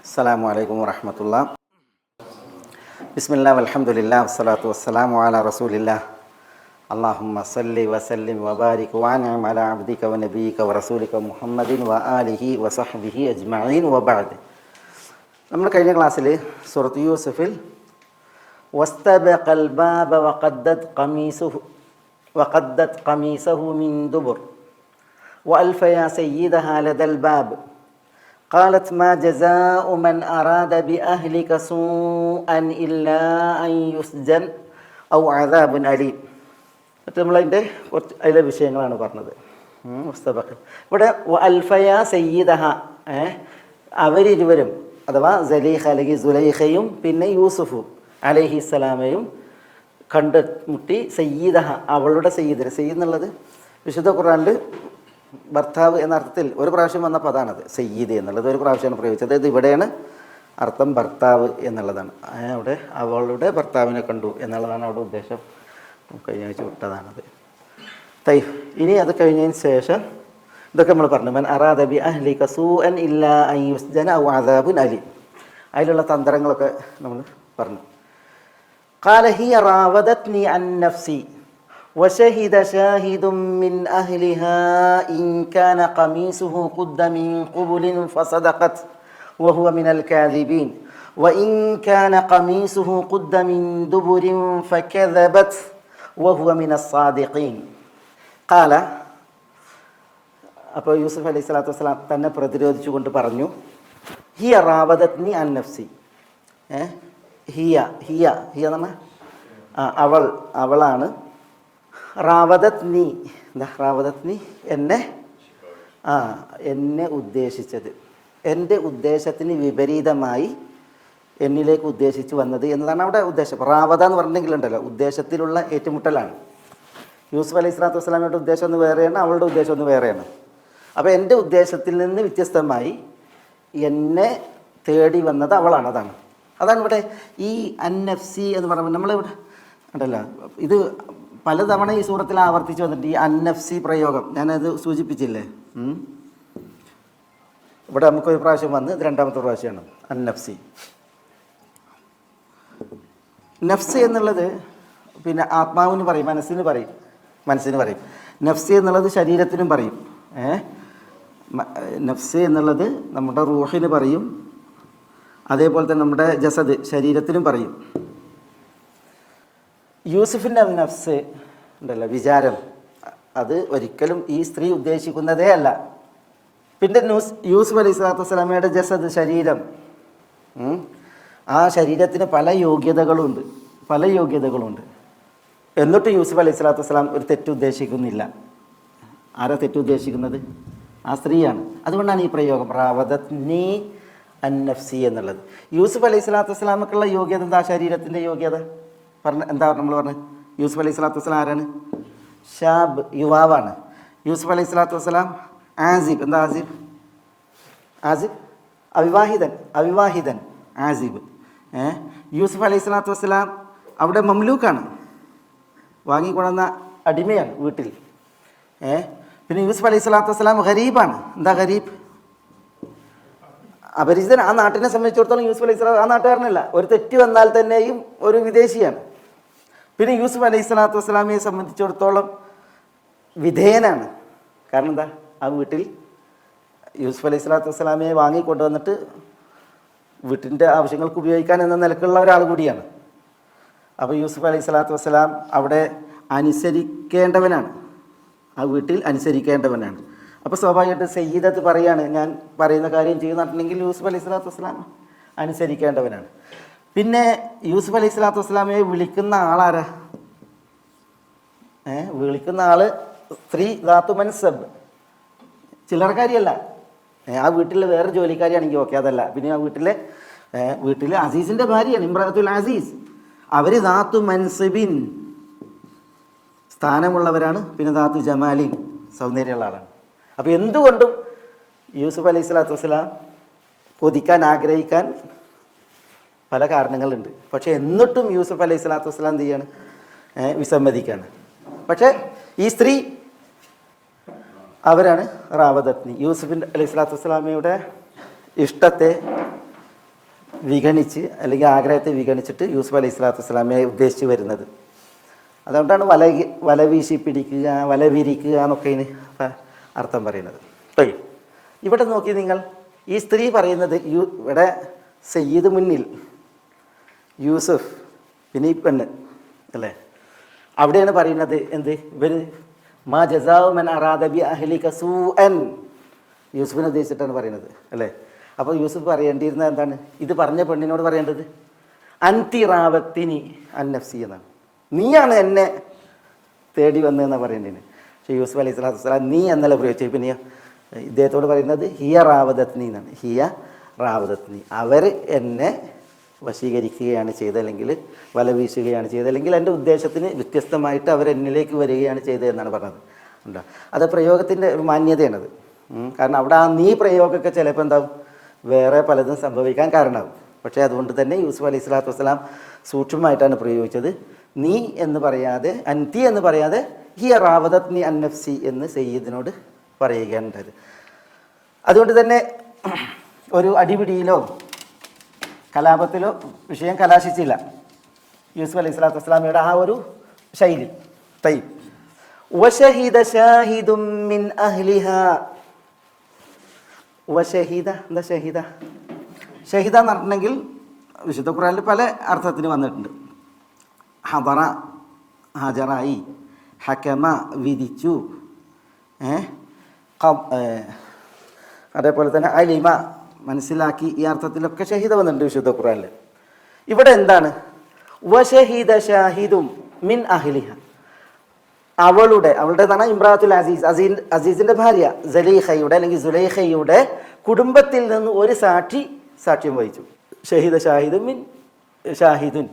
അസ്സലാമു അലൈക്കും വറഹ്മത്തുള്ളാഹി. ബിസ്മില്ലാഹി വൽഹംദുലില്ലാഹി വസ്സലാത്തു വസ്സലാമു അലാ റസൂലില്ലാഹ്. അല്ലാഹുമ്മ സല്ലി വസല്ലിം വബാരിക് വഅൻഇം അലാ അബ്ദിക വനബിയിക വറസൂലിക മുഹമ്മദിൻ വആലിഹി വസഹ്ബിഹി അജ്മഈൻ വബഅദ്. നമ്മൾ കഴിഞ്ഞ ക്ലാസ്സിൽ സൂറത്ത് യൂസുഫിൽ വസ്തബഖൽ ബാബ വഖദ്ദത് ഖമീസഹു മിൻ ദുബുർ വഅൽഫയാ സയ്യിദഹാ ലദൽ ബാബ് قالت ما جزاء من أراد بأهلك سوءا إلا أن يسجن أو عذاب أليم. നമ്മളതിൻ്റെ കുറച്ച് അതിലെ വിഷയങ്ങളാണ് പറഞ്ഞത്. ഇവിടെ അൽഫയ സയ്യിദഹ, അവരിരുവരും അഥവാ സലീഖ അല്ലെങ്കിൽ സുലൈഖയും പിന്നെ യൂസുഫു അലൈഹിസ്സലാമയും കണ്ടുമുട്ടി സയ്യിദഹ, അവളുടെ സയ്യിദ്. സയ്യിദ് എന്നുള്ളത് വിശുദ്ധ ഖുർആനിൽ ഭർത്താവ് എന്ന അർത്ഥത്തിൽ ഒരു പ്രാവശ്യം വന്ന പദാണത്. സയ്യിദ് എന്നുള്ളത് ഒരു പ്രാവശ്യമാണ് പ്രയോഗിച്ചത്. അതായത് ഇവിടെയാണ് അർത്ഥം ഭർത്താവ് എന്നുള്ളതാണ്. അവിടെ അവളുടെ ഭർത്താവിനെ കണ്ടു എന്നുള്ളതാണ് അവിടെ ഉദ്ദേശം. കഴിഞ്ഞ ആഴ്ച വിട്ടതാണത്. ഇനി അത് കഴിഞ്ഞതിന് ശേഷം ഇതൊക്കെ നമ്മൾ പറഞ്ഞു. മൻ അറാദ ബി അഹ്ലിക സൂഅൻ ഇല്ലാ അൻ യുസ്ജന ഔ അദാബുൻ അലീം. അതിലുള്ള തന്ത്രങ്ങളൊക്കെ നമ്മൾ പറഞ്ഞു. ഖാല ഹിയ റാവദത്നി അൻ നഫ്സി وشهد شاهد من أهلها إن كان قميصه قد من قبل فصدقت وهو من الكاذبين وإن كان قميصه قد من دبر فكذبت وهو من الصادقين. قال, അപ്പോൾ യൂസുഫ് അലൈഹി സ്വലാത്തു വസ്സലാം തന്നെ പ്രതിരോധിച്ചുകൊണ്ട് പറഞ്ഞു, ഹിയ റാവദത്നി അൻ നഫ്സി. ഹിയ ഹിയ ഹിയ എന്ന് പറഞ്ഞാൽ അവളാണ്. റാവദത്നി, എന്താ റാവദത്നി, എന്നെ ഉദ്ദേശിച്ചത്, എൻ്റെ ഉദ്ദേശത്തിന് വിപരീതമായി എന്നിലേക്ക് ഉദ്ദേശിച്ച് വന്നത് എന്നതാണ് അവിടെ ഉദ്ദേശം. റാവദ എന്ന് പറഞ്ഞിട്ടുണ്ടെങ്കിലുണ്ടല്ലോ, ഉദ്ദേശത്തിലുള്ള ഏറ്റുമുട്ടലാണ്. യൂസുഫ് അലൈഹി സ്വലാത്തു വസ്സലാമയുടെ ഉദ്ദേശം ഒന്ന് വേറെയാണ്, അവളുടെ ഉദ്ദേശം ഒന്ന് വേറെയാണ്. അപ്പോൾ എൻ്റെ ഉദ്ദേശത്തിൽ നിന്ന് വ്യത്യസ്തമായി എന്നെ തേടി വന്നത് അവളാണ്. അതാണ് ഇവിടെ ഈ അന്നഫ്സി എന്ന് പറയുമ്പോൾ നമ്മളിവിടെ ഉണ്ടല്ലോ, ഇത് പലതവണ ഈ സൂറത്തിൽ ആവർത്തിച്ച് വന്നിട്ട് ഈ അന്നഫ്സി പ്രയോഗം ഞാനത് സൂചിപ്പിച്ചില്ലേ. ഇവിടെ നമുക്കൊരു പ്രാവശ്യം വന്ന് ഇത് രണ്ടാമത്തെ പ്രാവശ്യമാണ് അന്നഫ്സി. നഫ്സ് എന്നുള്ളത് പിന്നെ ആത്മാവിന് പറയും, മനസ്സിന് പറയും. നഫ്സ് എന്നുള്ളത് ശരീരത്തിനും പറയും. നഫ്സ് എന്നുള്ളത് നമ്മുടെ റൂഹിന് പറയും. അതേപോലെ തന്നെ നമ്മുടെ ജസദ് ശരീരത്തിനും പറയും. യൂസുഫിൻ്റെ നഫ്സ് ഉണ്ടല്ലോ, വിചാരം, അത് ഒരിക്കലും ഈ സ്ത്രീ ഉദ്ദേശിക്കുന്നതേ അല്ല. പിന്നെ യൂസുഫ് അലൈഹി സ്വലാത്തു വസ്സലാമയുടെ ജസദ്, ശരീരം, ആ ശരീരത്തിന് പല യോഗ്യതകളുണ്ട്. എന്നിട്ട് യൂസുഫ് അലൈഹി സ്വലാത്തു വസ്സലാം ഒരു തെറ്റുദ്ദേശിക്കുന്നില്ല. ആരാ തെറ്റുദ്ദേശിക്കുന്നത്? ആ സ്ത്രീയാണ്. അതുകൊണ്ടാണ് ഈ പ്രയോഗം റാവദത്നി അൻ നഫ്സി എന്നുള്ളത്. യൂസുഫ് അലൈഹി സ്വലാത്തു വസ്സലാമക്കുള്ള യോഗ്യത എന്താ? ശരീരത്തിൻ്റെ യോഗ്യത എന്താ നമ്മൾ പറഞ്ഞത്? യൂസുഫ് അലൈഹി സ്വലാത്തു വസ്സലാം ആരാണ്? ഷാബ്, യുവാവാണ്. യൂസുഫ് അലൈഹി സ്വലാത്തു വസ്സലാം ആസിബ്. എന്താ ആസിബ്? അവിവാഹിതൻ ആസിബ്. യൂസുഫ് അലൈഹി സ്വലാത്തു വസ്സലാം അവിടെ മംലൂക്കാണ്, വാങ്ങിക്കൊണ്ടുവന്ന അടിമയാണ് വീട്ടിൽ. പിന്നെ യൂസുഫ് അലൈഹി സ്വലാത്തു വസ്സലാം ഗരീബാണ്. എന്താ ഗരീബ്? അപരിചിതൻ. ആ നാട്ടിനെ സംബന്ധിച്ചിടത്തോളം യൂസുഫ് അലൈഹി സ്വലാം ആ നാട്ടുകാരനല്ല, ഒരു തെറ്റ് വന്നാൽ തന്നെയും ഒരു വിദേശിയാണ്. പിന്നെ യൂസുഫ് അലൈഹി സ്വലാത്തു വസ്സലാമയെ സംബന്ധിച്ചിടത്തോളം വിധേയനാണ്. കാരണം എന്താ? ആ വീട്ടിൽ യൂസുഫ് അലൈഹി സ്വലാത്തു വസ്സലാമയെ വാങ്ങിക്കൊണ്ടുവന്നിട്ട് വീട്ടിൻ്റെ ആവശ്യങ്ങൾക്ക് ഉപയോഗിക്കാൻ എന്ന നിലക്കുള്ള ഒരാൾ കൂടിയാണ്. അപ്പോൾ യൂസുഫ് അലൈഹി സ്വലാത്തു വസ്സലാം അവിടെ അനുസരിക്കേണ്ടവനാണ്, ആ വീട്ടിൽ അനുസരിക്കേണ്ടവനാണ്. അപ്പോൾ സ്വാഭാവികമായിട്ട് സയ്യിദത്ത് പറയാണ്, ഞാൻ പറയുന്ന കാര്യം ചെയ്യുന്നുണ്ടെങ്കിൽ യൂസുഫ് അലൈഹി സ്വലാത്തു വസ്സലാം അനുസരിക്കേണ്ടവനാണ്. പിന്നെ യൂസുഫ് അലൈഹി സ്വലാത്തു വസ്സലാമയെ വിളിക്കുന്ന ആളാരാ? വിളിക്കുന്ന ആള് സ്ത്രീ ദാത്തു മൻസബ്, ചില്ലറക്കാരിയല്ല. ആ വീട്ടിലെ വേറെ ജോലിക്കാരിയാണെങ്കിൽ ഓക്കെ, അതല്ല. പിന്നെ ആ വീട്ടിലെ അസീസിൻ്റെ ഭാര്യയാണ്, ഇമ്രാത്തുൽ അസീസ്. അവർ ദാത്തു മൻസബിൻ, സ്ഥാനമുള്ളവരാണ്. പിന്നെ ദാത്തു ജമാലിൻ, സൗന്ദര്യമുള്ള ആളാണ്. അപ്പോൾ എന്തുകൊണ്ടും യൂസുഫ് അലൈഹി സ്വലാത്തു വസ്സലാം കൊതിക്കാൻ, ആഗ്രഹിക്കാൻ പല കാരണങ്ങളുണ്ട്. പക്ഷേ എന്നിട്ടും യൂസുഫ് അലൈഹി സ്വലാത്തു വസ്സലാം എന്ത് ചെയ്യാണ്? വിസമ്മതിക്കുകയാണ്. പക്ഷേ ഈ സ്ത്രീ അവരാണ് റാവദത്നി. യൂസുഫ് അലൈഹി സ്വലാത്തു വസ്സലാമയുടെ ഇഷ്ടത്തെ വിഗണിച്ച് അല്ലെങ്കിൽ ആഗ്രഹത്തെ വിഗണിച്ചിട്ട് യൂസുഫ് അലൈഹി സ്വലാത്തു വസ്സലാമയെ ഉദ്ദേശിച്ച് വരുന്നത്. അതുകൊണ്ടാണ് വല വീശി പിടിക്കുക, വല വിരിക്കുക എന്നൊക്കെ ഇതിന് അർത്ഥം പറയുന്നത്. ഇവിടെ നോക്കി നിങ്ങൾ, ഈ സ്ത്രീ പറയുന്നത് ഇവിടെ സയ്യിദ് മുന്നിൽ, യൂസുഫ്, പിന്നെ ഈ പെണ്ണ് അല്ലേ, അവിടെയാണ് പറയുന്നത് എന്ത്, ഇവർ മാ ജസാഉ മൻ അറാദ ബി അഹ്ലിക സൂഅൻ, യൂസുഫിനെ ഉദ്ദേശിച്ചിട്ടാണ് പറയുന്നത് അല്ലേ. അപ്പോൾ യൂസുഫ് പറയേണ്ടിയിരുന്നത് എന്താണ്, ഇത് പറഞ്ഞ പെണ്ണിനോട് പറയേണ്ടത് അൻതി റാവത്തിനി അൻ നഫ്സി എന്നാണ്, നീയാണ് എന്നെ തേടി വന്നതെന്നാണ് പറയേണ്ടത്. പക്ഷേ യൂസുഫ് അലൈഹി സ്വലാത്തു വസ്സലാം നീ എന്നല്ല പ്രയോഗിച്ചു. പിന്നെ ഇദ്ദേഹത്തോട് പറയുന്നത് ഹിയ റാവദത്നി എന്നാണ്. ഹിയ റാവദത്നി, അവർ എന്നെ വശീകരിക്കുകയാണ് ചെയ്തത്, അല്ലെങ്കിൽ വല വീശുകയാണ് ചെയ്തത്, അല്ലെങ്കിൽ എൻ്റെ ഉദ്ദേശത്തിന് വ്യത്യസ്തമായിട്ട് അവർ എന്നിലേക്ക് വരികയാണ് ചെയ്തതെന്നാണ് പറഞ്ഞത്. ഉണ്ടോ, അത് പ്രയോഗത്തിൻ്റെ ഒരു മാന്യതയാണത്. കാരണം അവിടെ ആ നീ പ്രയോഗമൊക്കെ ചിലപ്പോൾ എന്താവും, വേറെ പലതും സംഭവിക്കാൻ കാരണമാകും. പക്ഷേ അതുകൊണ്ട് തന്നെ യൂസുഫ് അലൈഹി സ്വലാത്തു വസ്സലാം സൂക്ഷ്മമായിട്ടാണ് പ്രയോഗിച്ചത്. നീ എന്ന് പറയാതെ, അൻതി എന്ന് പറയാതെ ഹിയ റാവദത്നി അൻ നഫ്സി എന്ന് സയ്യിദിനോട് പറയുകയാണ് ഉണ്ടായത്. അതുകൊണ്ട് തന്നെ ഒരു അടിപിടിയിലോ കലാപത്തിലോ വിഷയം കലാശിച്ചില്ല. യൂസുഫ് അലൈഹി സ്വലാത്തു വസ്സലാമയുടെ ആ ഒരു ശൈലി. വശഹിദ ഷാഹിദും മിൻ അഹ്ലിഹാ. വശഹിദ, എന്താ ഷഹിദ? ഷഹിദ എന്ന് പറഞ്ഞിട്ടുണ്ടെങ്കിൽ വിശുദ്ധ ഖുർആനിൽ പല അർത്ഥത്തിന് വന്നിട്ടുണ്ട്. ഹദറ, ഹജറായി, ഹക്കമ, വിധിച്ചു, അതേപോലെ തന്നെ അലിമ, മനസ്സിലാക്കി, ഈ അർത്ഥത്തിലൊക്കെ ഷഹീദ വന്നിട്ടുണ്ട് വിശുദ്ധ ഖുർആനിൽ. ഇവിടെ എന്താണ്, വശഹീദ ഷാഹിദും മിൻ അഹ്ലിഹ, അവളുടെ തന്നെ ഇമ്രാത്തുൽ അസീസ്, അസീസിൻ്റെ ഭാര്യ സലീഹയുടെ അല്ലെങ്കിൽ സുലൈഖയുടെ കുടുംബത്തിൽ നിന്ന് ഒരു സാക്ഷ്യം വഹിച്ചു. ഷഹീദ ഷാഹിദും മിൻ ഷാഹിദുൻ,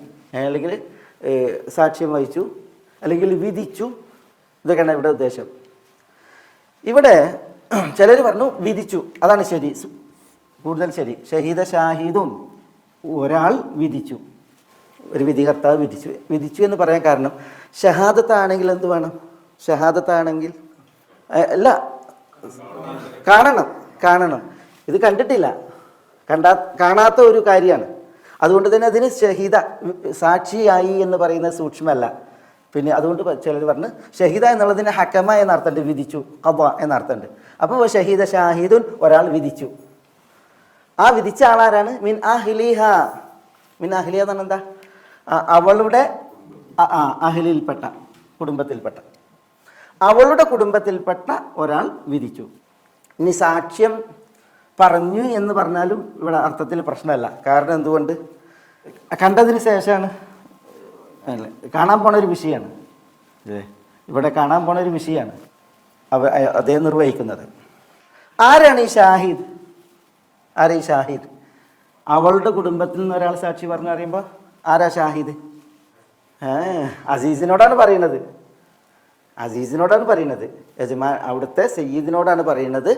അല്ലെങ്കിൽ സാക്ഷ്യം വഹിച്ചു, അല്ലെങ്കിൽ വിധിച്ചു, ഇതൊക്കെയാണ് ഇവിടെ ഉദ്ദേശം. ഇവിടെ ചിലർ പറഞ്ഞു വിധിച്ചു, അതാണ് ശരി, കൂടുതൽ ശരി. ഷഹീദ ഷാഹിദും, ഒരാൾ വിധിച്ചു, ഒരു വിധികർത്താവ് വിധിച്ചു എന്ന് പറയാൻ കാരണം ഷഹാദത്താണെങ്കിൽ എന്ത് വേണം, ഷഹാദത്താണെങ്കിൽ അല്ല, കാണണം. ഇത് കണ്ടിട്ടില്ല, കാണാത്ത ഒരു കാര്യമാണ്. അതുകൊണ്ട് തന്നെ അതിന് ഷഹീദ, സാക്ഷിയായി എന്ന് പറയുന്നത് സൂക്ഷ്മമല്ല. പിന്നെ അതുകൊണ്ട് ചിലർ പറഞ്ഞ് ഷഹീദ എന്നുള്ളതിന് ഹക്കമ എന്നർത്ഥമുണ്ട്, വിധിച്ചു, ഖദ എന്നർത്ഥമുണ്ട്. അപ്പോൾ ഷഹീദ ഷാഹിദുൻ, ഒരാൾ വിധിച്ചു. ആ വിധിച്ച ആളാരാണ്, മിൻ അഹ്ലിഹ. മിൻ അഹ്ലിഹ എന്ന് പറഞ്ഞാൽ എന്താ, അവളുടെ അഹ്ലിൽപ്പെട്ട, കുടുംബത്തിൽപ്പെട്ട, അവളുടെ കുടുംബത്തിൽപ്പെട്ട ഒരാൾ വിധിച്ചു. ഇനി സാക്ഷ്യം പറഞ്ഞു എന്ന് പറഞ്ഞാലും ഇവിടെ അർത്ഥത്തിൽ പ്രശ്നമല്ല. കാരണം എന്തുകൊണ്ട്, കണ്ടതിന് ശേഷമാണ്, കാണാൻ പോണ ഒരു വിഷയമാണ്, ഇവിടെ കാണാൻ പോണ ഒരു വിഷയമാണ് അദ്ദേഹം നിർവഹിക്കുന്നത്. ആരാണ് ഈ ഷാഹിദ്? അവളുടെ കുടുംബത്തിൽ നിന്ന് ഒരാൾ സാക്ഷി പറഞ്ഞു പറയുമ്പോൾ ആരാ ഷാഹിദ്? അസീസിനോടാണ് പറയുന്നത്, യജമാൻ അവിടുത്തെ സയ്യിദിനോടാണ് പറയുന്നത്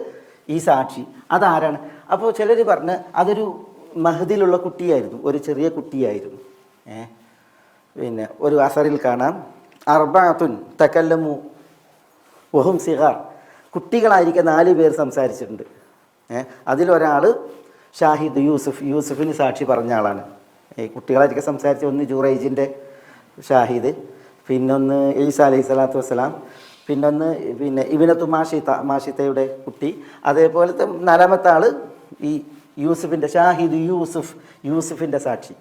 ഈ സാക്ഷി. അതാരാണ്? അപ്പോൾ ചിലർ പറഞ്ഞ് അതൊരു മഹദിലുള്ള കുട്ടിയായിരുന്നു, ഒരു ചെറിയ കുട്ടിയായിരുന്നു. പിന്നെ ഒരു അസറിൽ കാണാം, അർബഅത്തുൻ തകല്ലമു വഹും സിഗാർ, കുട്ടികളായിരിക്കും 4 പേർ സംസാരിച്ചിട്ടുണ്ട്. അതിലൊരാൾ ഷാഹിദ് യൂസുഫിന് സാക്ഷി പറഞ്ഞ ആളാണ്. കുട്ടികളായിരിക്കും സംസാരിച്ച, ഒന്ന് ജുറൈജിൻ്റെ ഷാഹിദ്, പിന്നൊന്ന് ഈസാ അലൈഹി സ്വലാത്തു വസ്സലാം, പിന്നൊന്ന് ഇബ്നത്തു മാഷിത്തയുടെ കുട്ടി, അതേപോലത്തെ 4ാമത്തെ ആൾ ഈ യൂസുഫിൻ്റെ ഷാഹിദ് യൂസുഫിൻ്റെ സാക്ഷി.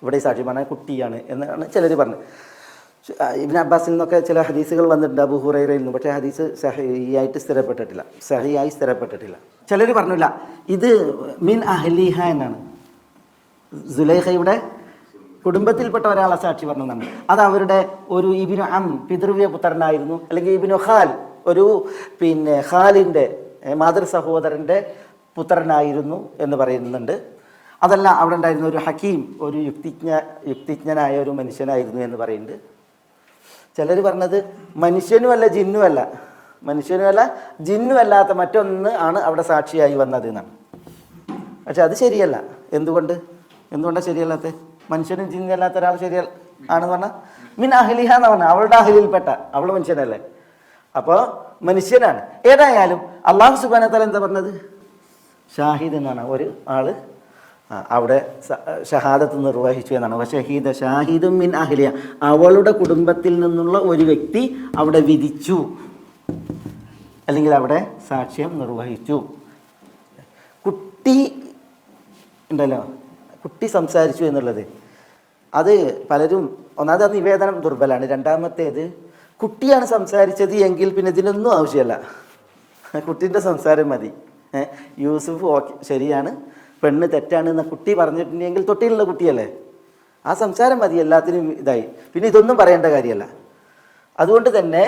ഇവിടെ ഈ സാക്ഷി പറഞ്ഞാൽ കുട്ടിയാണ് എന്നാണ് ചിലർ പറഞ്ഞത്. ഇബ്നു അബ്ബാസിൽ നിന്നൊക്കെ ചില ഹദീസുകൾ വന്നിട്ടുണ്ട്, അബൂ ഹുറൈറയിൽ നിന്നും. പക്ഷേ ഹദീസ് സഹിയായി സ്ഥിരപ്പെട്ടിട്ടില്ല. ചിലർ പറഞ്ഞില്ല ഇത് മിൻ അഹ്ലിഹ എന്നാണ്, സുലൈഖയുടെ കുടുംബത്തിൽപ്പെട്ട ഒരാളെ സാക്ഷി പറഞ്ഞതാണ്. അത് അവരുടെ ഒരു ഇബ്നു പിതൃവ്യ പുത്രനായിരുന്നു, അല്ലെങ്കിൽ ഇബ്നു ഖാൽ, ഒരു ഖാലിൻ്റെ മാതൃ സഹോദരൻ്റെ പുത്രനായിരുന്നു എന്ന് പറയുന്നുണ്ട്. അതല്ല, അവിടെ ഉണ്ടായിരുന്ന ഒരു ഹക്കീം, ഒരു യുക്തിജ്ഞനായ ഒരു മനുഷ്യനായിരുന്നു എന്ന് പറയുന്നുണ്ട്. ചിലർ പറഞ്ഞത് മനുഷ്യനുമല്ല ജിന്നുമല്ലാത്ത മറ്റൊന്ന് ആണ് അവിടെ സാക്ഷിയായി വന്നത് എന്നാണ്. പക്ഷെ അത് ശരിയല്ല. എന്തുകൊണ്ടാണ് ശരിയല്ലാത്ത? മനുഷ്യനും ജിന്നല്ലാത്ത ഒരാൾ ആണെന്ന് പറഞ്ഞാൽ മിൻ അഹ്ലിഹ എന്ന് പറഞ്ഞാൽ അവളുടെ അഹ്ലിൽപ്പെട്ട, അവൾ മനുഷ്യനല്ലേ, അപ്പോൾ മനുഷ്യനാണ്. ഏതായാലും അള്ളാഹു സുബ്ഹാനഹു വ തആല എന്താ പറഞ്ഞത്? ഷാഹിദ് എന്നാണ്, ഒരു ആള് അവിടെ ഷഹാദത്ത് നിർവഹിച്ചു എന്നാണ്. വശഹീദ ഷാഹിദും മിൻ അഹ്ലിയ, അവളുടെ കുടുംബത്തിൽ നിന്നുള്ള ഒരു വ്യക്തി അവിടെ വിധിച്ചു, അല്ലെങ്കിൽ അവിടെ സാക്ഷ്യം നിർവഹിച്ചു. കുട്ടി ഉണ്ടല്ലോ, കുട്ടി സംസാരിച്ചു എന്നുള്ളത് അത് പലരും, ഒന്നാമത് അത് നിവേദനം ദുർബലാണ്, രണ്ടാമത്തേത് കുട്ടിയാണ് സംസാരിച്ചത് എങ്കിൽ പിന്നെ ഇതിനൊന്നും ആവശ്യമല്ല, കുട്ടീൻ്റെ സംസാരം മതി. യൂസുഫ് ഓക്കെ ശരിയാണ്, പെണ്ണ് തെറ്റാണ് എന്ന കുട്ടി പറഞ്ഞിട്ടുണ്ടെങ്കിൽ തൊട്ടിലുള്ള കുട്ടിയല്ലേ, ആ സംസാരം മതി, എല്ലാത്തിനും ഇതായി, പിന്നെ ഇതൊന്നും പറയേണ്ട കാര്യമല്ല. അതുകൊണ്ട് തന്നെ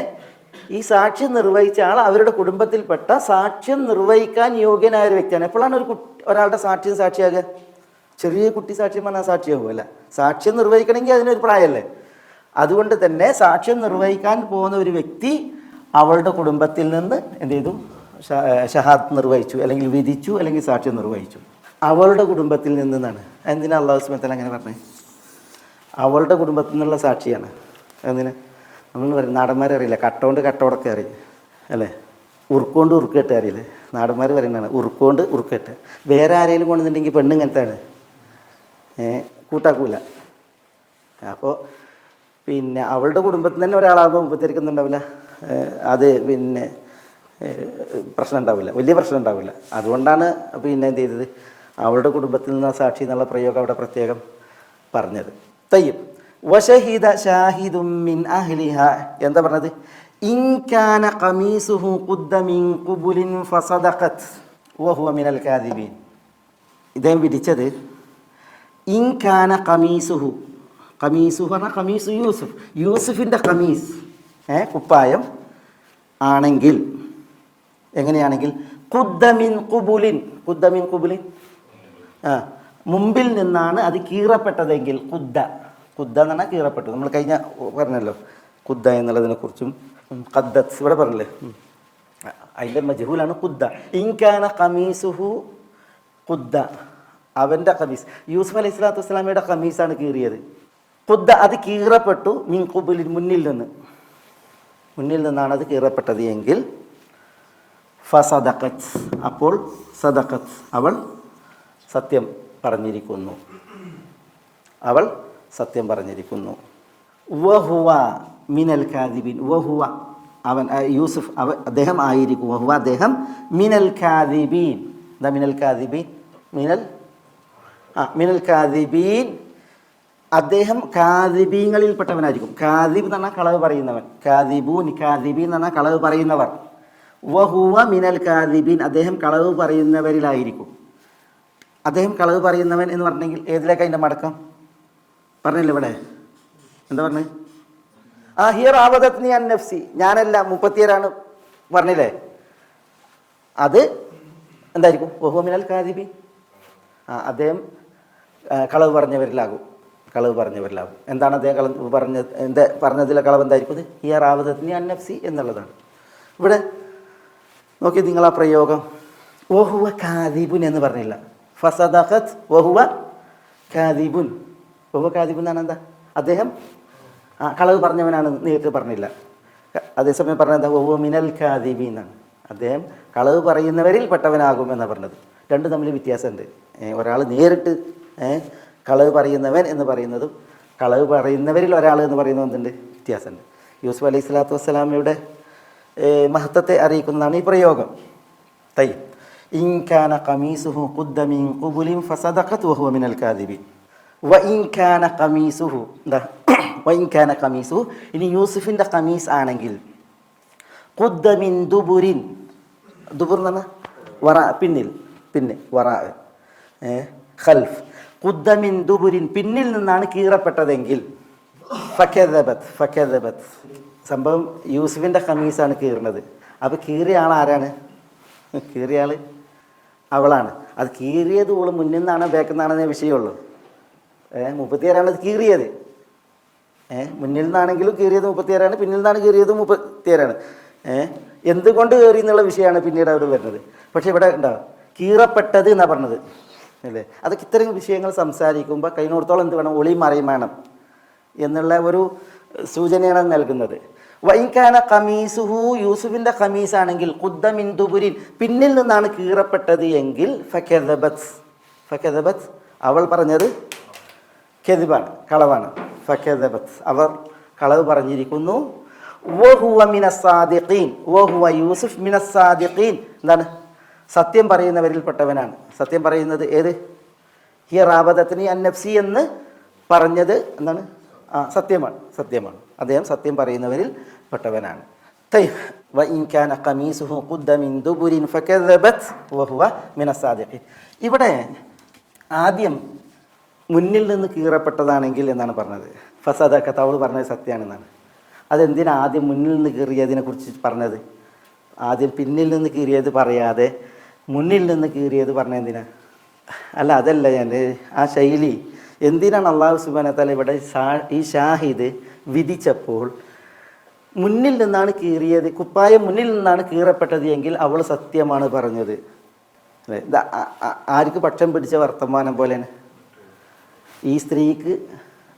ഈ സാക്ഷ്യം നിർവഹിച്ച ആൾ അവരുടെ കുടുംബത്തിൽപ്പെട്ട സാക്ഷ്യം നിർവഹിക്കാൻ യോഗ്യനായ ഒരു വ്യക്തിയാണ്. എപ്പോഴാണ് ഒരാളുടെ സാക്ഷ്യം സാക്ഷിയാകുക? ചെറിയ കുട്ടി സാക്ഷ്യം പറഞ്ഞാൽ സാക്ഷിയാകുമല്ല, സാക്ഷ്യം നിർവഹിക്കണമെങ്കിൽ അതിനൊരു പ്രായമല്ലേ. അതുകൊണ്ട് തന്നെ സാക്ഷ്യം നിർവഹിക്കാൻ പോകുന്ന ഒരു വ്യക്തി അവളുടെ കുടുംബത്തിൽ നിന്ന് എന്ത് ചെയ്തു? ഷഹാദത്ത് നിർവഹിച്ചു, അല്ലെങ്കിൽ വിധിച്ചു, അല്ലെങ്കിൽ സാക്ഷ്യം നിർവഹിച്ചു. അവളുടെ കുടുംബത്തിൽ നിന്നാണ്. എന്തിനാ അല്ലാഹു സുബ്ഹാനഹു വ തആല അങ്ങനെ പറഞ്ഞത്? അവളുടെ കുടുംബത്തിൽ നിന്നുള്ള സാക്ഷിയാണ്. എന്തിന്? നമ്മൾ പറയും, നാടന്മാരെ അറിയില്ല, കട്ടോണ്ട് കട്ടോടൊക്കെ അറിയും അല്ലേ, ഉറുക്കോണ്ട് ഉറുക്കെട്ട് അറിയില്ലേ, നാടന്മാർ പറയുന്നതാണ് ഉറുക്കോണ്ട് ഉറുക്കെട്ട്. വേറെ ആരെങ്കിലും കൊണ്ടുവന്നിട്ടുണ്ടെങ്കിൽ പെണ്ണ് ഇങ്ങനത്താണ്, കൂട്ടാക്കൂല. അപ്പോൾ പിന്നെ അവളുടെ കുടുംബത്തിൽ തന്നെ ഒരാളാകുമ്പോൾ മുപ്പത്തിരിക്കുന്നുണ്ടാവില്ല, അത് പിന്നെ പ്രശ്നം ഉണ്ടാവില്ല, വലിയ പ്രശ്നം ഉണ്ടാവില്ല. അതുകൊണ്ടാണ് പിന്നെ എന്ത് ചെയ്തത്, അവളുടെ കുടുംബത്തിൽ നിന്ന് സാക്ഷി എന്നുള്ള പ്രയോഗം അവിടെ പ്രത്യേകം പറഞ്ഞത്. തയ്യിബ് വശഹിദ ഷാഹിദും മിൻ അഹ്ലിഹ, എന്താ പറഞ്ഞത്? ഇൻ കാന ഖമീസുഹു ഖുദ്ദ മിൻ ഖുബുലിൻ ഫസദഖത് വഹുവ മിനൽ കാദിബീൻ. ഇദ്ദേഹം വിധിച്ചത് ഇൻ കാന ഖമീസുഹു, ഖമീസുഹു പറഞ്ഞാൽ ഖമീസു യൂസുഫ്, യൂസുഫിൻ്റെ ഖമീസ് കുപ്പായം ആണെങ്കിൽ, എങ്ങനെയാണെങ്കിൽ ഖുദ്ദ മിൻ ഖുബുലിൻ, ഖുദ്ദ മിൻ ഖുബുലിൻ മുമ്പിൽ നിന്നാണ് അത് കീറപ്പെട്ടതെങ്കിൽ, ഖുദ്ദ എന്ന് പറഞ്ഞാൽ കീറപ്പെട്ടു. നമ്മൾ കഴിഞ്ഞ പറഞ്ഞല്ലോ ഖുദ്ദ എന്നുള്ളതിനെ കുറിച്ചും, ഖദ്ദത്ത് ഇവിടെ പറഞ്ഞല്ലേ, അതിൻ്റെ മജ്ഹൂലാണ് ഖുദ്ദ. ഇൻകാന ഖമീസുഹു ഖുദ്ദ, അവൻ്റെ ഖമീസ്, യൂസുഫ് അലൈഹി സ്വലാത്തു വസ്സലാമയുടെ ഖമീസാണ് കീറിയത്. ഖുദ്ദ അത് കീറപ്പെട്ടു, മിൻ ഖുബുലിൻ മുന്നിൽ നിന്നാണ് അത് കീറപ്പെട്ടത് എങ്കിൽ ഫസദഖത്, അപ്പോൾ സദഖത് അവൾ സത്യം പറഞ്ഞിരിക്കുന്നു, അവൾ സത്യം പറഞ്ഞിരിക്കുന്നു. വഹുവ മിനൽ കാദിബീൻ, വഹുവ അവൻ യൂസുഫ് അദ്ദേഹം ആയിരിക്കും, വഹുവ അദ്ദേഹം മിനൽ കാദിബീൻ. എന്താ മിനൽ കാദിബീൻ? മിനൽ കാദിബീൻ, അദ്ദേഹം കാദിബീങ്ങളിൽപ്പെട്ടവനായിരിക്കും. കാദിബ് എന്ന് പറഞ്ഞാൽ കളവ് പറയുന്നവൻ, കാദിബൂൻ കാദിബീൻ എന്ന് പറഞ്ഞാൽ കളവ് പറയുന്നവർ. വഹുവ മിനൽ കാദിബീൻ, അദ്ദേഹം കളവ് പറയുന്നവരിലായിരിക്കും. അദ്ദേഹം കളവ് പറയുന്നവൻ എന്ന് പറഞ്ഞെങ്കിൽ ഏതിലേക്ക് അതിൻ്റെ മടക്കം പറഞ്ഞില്ല ഇവിടെ? എന്താ പറഞ്ഞത്? ഹിയർ ആവദത്നി അൻ നഫ്സി, ഞാനല്ല, 37 പറഞ്ഞില്ലേ, അത് എന്തായിരിക്കും? വഹുവ മിനൽ കാദിബീൻ, അദ്ദേഹം കളവ് പറഞ്ഞവരിലാകും. എന്താണ് അദ്ദേഹം പറഞ്ഞതിലെ കളവ് എന്തായിരിക്കും? ഹിയർ ആവദത്നി അൻ നഫ്സി എന്നുള്ളതാണ്. ഇവിടെ നോക്കി നിങ്ങൾ ആ പ്രയോഗം, വഹുവ കാദിബുൻ എന്ന് പറഞ്ഞില്ല, ഫസദഖത് വഹുവ കാദിബുൻ. വഹുവ കാദിബുൻ എന്നാണ് എന്താ? അദ്ദേഹം കളവ് പറഞ്ഞവനാണ് നേരിട്ട് പറഞ്ഞില്ല. അതേസമയം പറഞ്ഞത് എന്താ? വഹുവ മിനൽ കാദിബീൻ എന്നാണ്, അദ്ദേഹം കളവ് പറയുന്നവരിൽ പെട്ടവനാകും എന്നാണ് പറഞ്ഞത്. രണ്ടും തമ്മിൽ വ്യത്യാസമുണ്ട്. ഒരാൾ നേരിട്ട് കളവ് പറയുന്നവൻ എന്ന് പറയുന്നതും കളവ് പറയുന്നവരിൽ ഒരാൾ എന്ന് പറയുന്നത് എന്തുണ്ട്? വ്യത്യാസമുണ്ട്. യൂസുഫ് അലൈഹി സ്വലാത്തു വസ്സലാമയുടെ മഹത്വത്തെ അറിയിക്കുന്നതാണ് ഈ പ്രയോഗം. ഇൻ കാന ഖമീസുഹു ഖുദ്ദ മിൻ ഖുബുലിൻ ഫസദഖത് വഹുവ മിനൽ കാദിബീൻ. വഇൻ കാന ഖമീസുഹു, എന്താ? വഇൻ കാന ഖമീസുഹു, ഇനി യൂസുഫിൻ്റെ ഖമീസ് ആണെങ്കിൽ, ഖുദ്ദ മിൻ ദുബുരിൻ, ദുബുർ എന്ന് പറഞ്ഞാൽ വറ, പിന്നെ വറ, ഖൽഫ്. ഖുദ്ദ മിൻ ദുബുരിൻ, പിന്നിൽ നിന്നാണ് കീറപ്പെട്ടതെങ്കിൽ, ഫകദബത്, സംഭവം യൂസുഫിൻ്റെ ഖമീസാണ് കീറുന്നത്. അപ്പോൾ കീറിയ ആൾ ആരാണ്? കീറിയ ആൾ അവളാണ്. അത് കീറിയത് ഓള് മുന്നിൽ നിന്നാണ് ബാക്കിൽ നിന്നാണെന്നേ വിഷയമുള്ളൂ. 37 അത് കീറിയത്. മുന്നിൽ നിന്നാണെങ്കിലും കീറിയത് 37, പിന്നിൽ നിന്നാണ് കീറിയത് 37. എന്തുകൊണ്ട് കീറി എന്നുള്ള വിഷയമാണ് പിന്നീട് അവിടെ വരുന്നത്. പക്ഷേ ഇവിടെ ഉണ്ടാവും കീറപ്പെട്ടത് എന്നാണ് പറഞ്ഞത് അല്ലേ. അതൊക്കെ ഇത്തരം വിഷയങ്ങൾ സംസാരിക്കുമ്പോൾ കഴിഞ്ഞോടത്തോളം എന്ത് വേണം? ഒളിയും മറയും വേണം എന്നുള്ള ഒരു സൂചനയാണ് നൽകുന്നത്. വൈകാന ഖമീസുഹു, യൂസുഫിൻ്റെ ഖമീസാണെങ്കിൽ, ഖുദ്ദ മിൻ ദുബുരിൻ, പിന്നിൽ നിന്നാണ് കീറപ്പെട്ടത് എങ്കിൽ, ഫകദബത് അവൾ പറഞ്ഞത് കെദിബാണ്, കളവാണ്. ഫകദബത്, അവർ കളവ് പറഞ്ഞിരിക്കുന്നു. വഹുവ മിനസ്സാദിഖീൻ, വഹുവ യൂസുഫ് മിനസ്സാദിഖീൻ, എന്താണ് സത്യം പറയുന്നവരിൽപ്പെട്ടവനാണ്. സത്യം പറയുന്നത് ഏത്? ഹിയ റാബദത്നി അൻ നഫ്സി എന്ന് പറഞ്ഞത് എന്താണ്? സത്യമാണ്, സത്യമാണ്. അദ്ദേഹം സത്യം പറയുന്നവരിൽ പെട്ടവനാണ്. വഇൻ കാന ഖമീസുഹു ഖുദ്ദ മിൻ ദുബുരിൻ ഫകദബത് വഹുവ മിനസ്സാദിഖീൻ. ഇവിടെ ആദ്യം മുന്നിൽ നിന്ന് കീറപ്പെട്ടതാണെങ്കിൽ എന്നാണ് പറഞ്ഞത്. ഫസദക, അവൾ പറഞ്ഞത് സത്യമാണെന്നാണ്. അതെന്തിനാ ആദ്യം മുന്നിൽ നിന്ന് കീറിയതിനെ കുറിച്ച് പറഞ്ഞത്? ആദ്യം പിന്നിൽ നിന്ന് കീറിയത് പറയാതെ മുന്നിൽ നിന്ന് കീറിയത് പറഞ്ഞ എന്തിനാ? അല്ല, അതല്ല ഞാൻ ആ ശൈലി എന്തിനാണ് അള്ളാഹു സുബ്ഹാനഹു വ തആല ഇവിടെ ഈ ഷാഹിദ് വിധിച്ചപ്പോൾ മുന്നിൽ നിന്നാണ് കീറിയത്, കുപ്പായം മുന്നിൽ നിന്നാണ് കീറപ്പെട്ടത് എങ്കിൽ അവൾ സത്യമാണ് പറഞ്ഞത്. ആർക്ക് പക്ഷം പിടിച്ച വർത്തമാനം പോലെയാണ്? ഈ സ്ത്രീക്ക്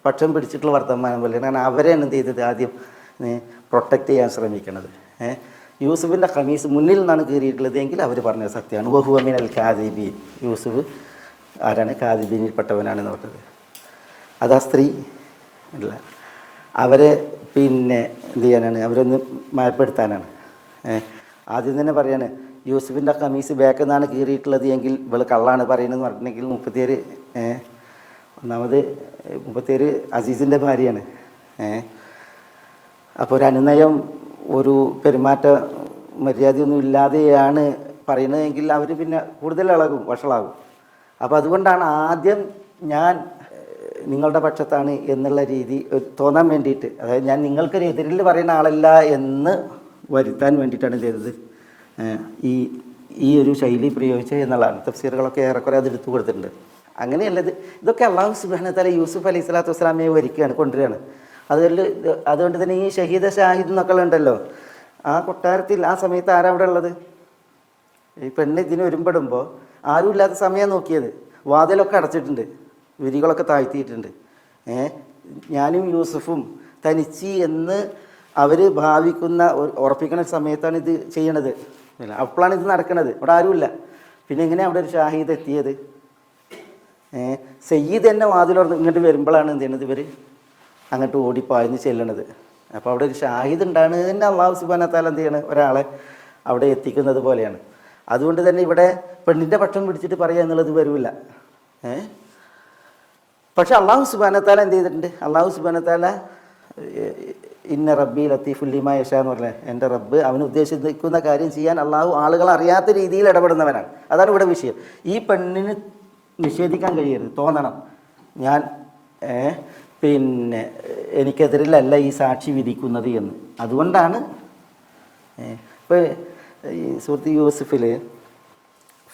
പക്ഷം പിടിച്ചിട്ടുള്ള വർത്തമാനം പോലെയാണ്. കാരണം അവരെയാണ് എന്ത് ചെയ്തത്? ആദ്യം പ്രൊട്ടക്റ്റ് ചെയ്യാൻ ശ്രമിക്കണത്. യൂസുഫിൻ്റെ ഖമീസ് മുന്നിൽ നിന്നാണ് കീറിയിട്ടുള്ളത് എങ്കിൽ അവർ പറഞ്ഞത് സത്യമാണ്. വഹുവ മിനൽ കാദിബീൻ, യൂസുഫ് ആരാണ്? കാദിബീനിൽപ്പെട്ടവനാണെന്ന് പറഞ്ഞത്. അതാ സ്ത്രീ അല്ല, അവരെ പിന്നെ എന്ത് ചെയ്യാനാണ്? അവരൊന്ന് മയപ്പെടുത്താനാണ്. ആദ്യം തന്നെ പറയാണ് യൂസുഫിൻ്റെ ഖമീസ് ബാക്കിൽ നിന്നാണ് കീറിയിട്ടുള്ളത് എങ്കിൽ ഇവൾ കള്ളാണ് പറയുന്നതെന്ന് പറഞ്ഞിട്ടുണ്ടെങ്കിൽ 37 ഒന്നാമത് 37 അസീസിൻ്റെ ഭാര്യയാണ്. അപ്പോൾ ഒരു അനുനയം, ഒരു പെരുമാറ്റ മര്യാദയൊന്നും ഇല്ലാതെയാണ് പറയുന്നതെങ്കിൽ അവർ പിന്നെ കൂടുതൽ ഇളകും, വഷളാകും. അപ്പോൾ അതുകൊണ്ടാണ് ആദ്യം ഞാൻ നിങ്ങളുടെ പക്ഷത്താണ് എന്നുള്ള രീതി തോന്നാൻ വേണ്ടിയിട്ട്, അതായത് ഞാൻ നിങ്ങൾക്കൊരു എതിരിൽ പറയുന്ന ആളല്ല എന്ന് വരുത്താൻ വേണ്ടിയിട്ടാണ് ചെയ്തത് ഈ ഒരു ശൈലി പ്രയോഗിച്ചത് എന്നുള്ളതാണ്. തഫ്സീറുകളൊക്കെ ഏറെക്കുറെ അത് എടുത്തു കൊടുത്തിട്ടുണ്ട്. അങ്ങനെയല്ലത്, ഇതൊക്കെ അള്ളാഹു സുബ്ഹാനഹു വ തആല യൂസുഫ് അലൈഹി സ്വലാത്തു വസ്സലാമയെ ഒരുക്കുകയാണ്, കൊണ്ടുവരികയാണ്. അതുകൊണ്ട് തന്നെ ഈ ഷഹീദ് എന്നൊക്കെ ഉണ്ടല്ലോ, ആ കൊട്ടാരത്തിൽ ആ സമയത്ത് ആരാ അവിടെ ഉള്ളത്? ഈ പെണ്ണ് ഇതിന് ഒരുമ്പെടുമ്പോൾ ആരും ഇല്ലാത്ത സമയം നോക്കിയത്. വാതിലൊക്കെ അടച്ചിട്ടുണ്ട്, വിരികളൊക്കെ താഴ്ത്തിയിട്ടുണ്ട്. ഞാനും യൂസുഫും തനിച്ച് എന്ന് അവർ ഭാവിക്കുന്ന ഉറപ്പിക്കുന്ന സമയത്താണ് ഇത് ചെയ്യണത്. അപ്പോഴാണ് ഇത് നടക്കുന്നത്. അവിടെ ആരുമില്ല. പിന്നെ എങ്ങനെയാണ് അവിടെ ഒരു ഷാഹിദ് എത്തിയത്? സയ്യിദ് തന്നെ വാതിലുറന്ന് ഇങ്ങോട്ട് വരുമ്പോഴാണ് എന്ത് ചെയ്യണത്? ഇവർ അങ്ങോട്ട് ഓടിപ്പാഞ്ഞ് ചെല്ലണത്. അപ്പോൾ അവിടെ ഒരു ഷാഹിദ് ഉണ്ടാണ് തന്നെ അള്ളാഹു സുബ്ഹാനഹു വ തആല എന്ത് ചെയ്യണം? ഒരാളെ അവിടെ എത്തിക്കുന്നത് പോലെയാണ്. അതുകൊണ്ട് തന്നെ ഇവിടെ പെണ്ണിൻ്റെ പക്ഷം പിടിച്ചിട്ട് പറയുക എന്നുള്ളത് വരില്ല. പക്ഷെ അള്ളാഹു സുബ്ഹാനഹു വ തആല എന്ത് ചെയ്തിട്ടുണ്ട്? അള്ളാഹു സുബ്ഹാനഹു വ തആല ഇന്ന റബ്ബി ലത്തീഫുൽ ലിമാ യശാ എന്ന് പറഞ്ഞത്, എൻ്റെ റബ്ബ് അവന് ഉദ്ദേശിക്കുന്ന കാര്യം ചെയ്യാൻ അള്ളാഹു ആളുകൾ അറിയാത്ത രീതിയിൽ ഇടപെടുന്നവനാണ്. അതാണ് ഇവിടെ വിഷയം. ഈ പെണ്ണിന് നിഷേധിക്കാൻ കഴിയരുത്, തോന്നണം ഞാൻ പിന്നെ എനിക്കെതിരിലല്ല ഈ സാക്ഷി വിധിക്കുന്നത് എന്ന്. അതുകൊണ്ടാണ് ഇപ്പോൾ ഈ സൂറത്ത് യൂസുഫിൽ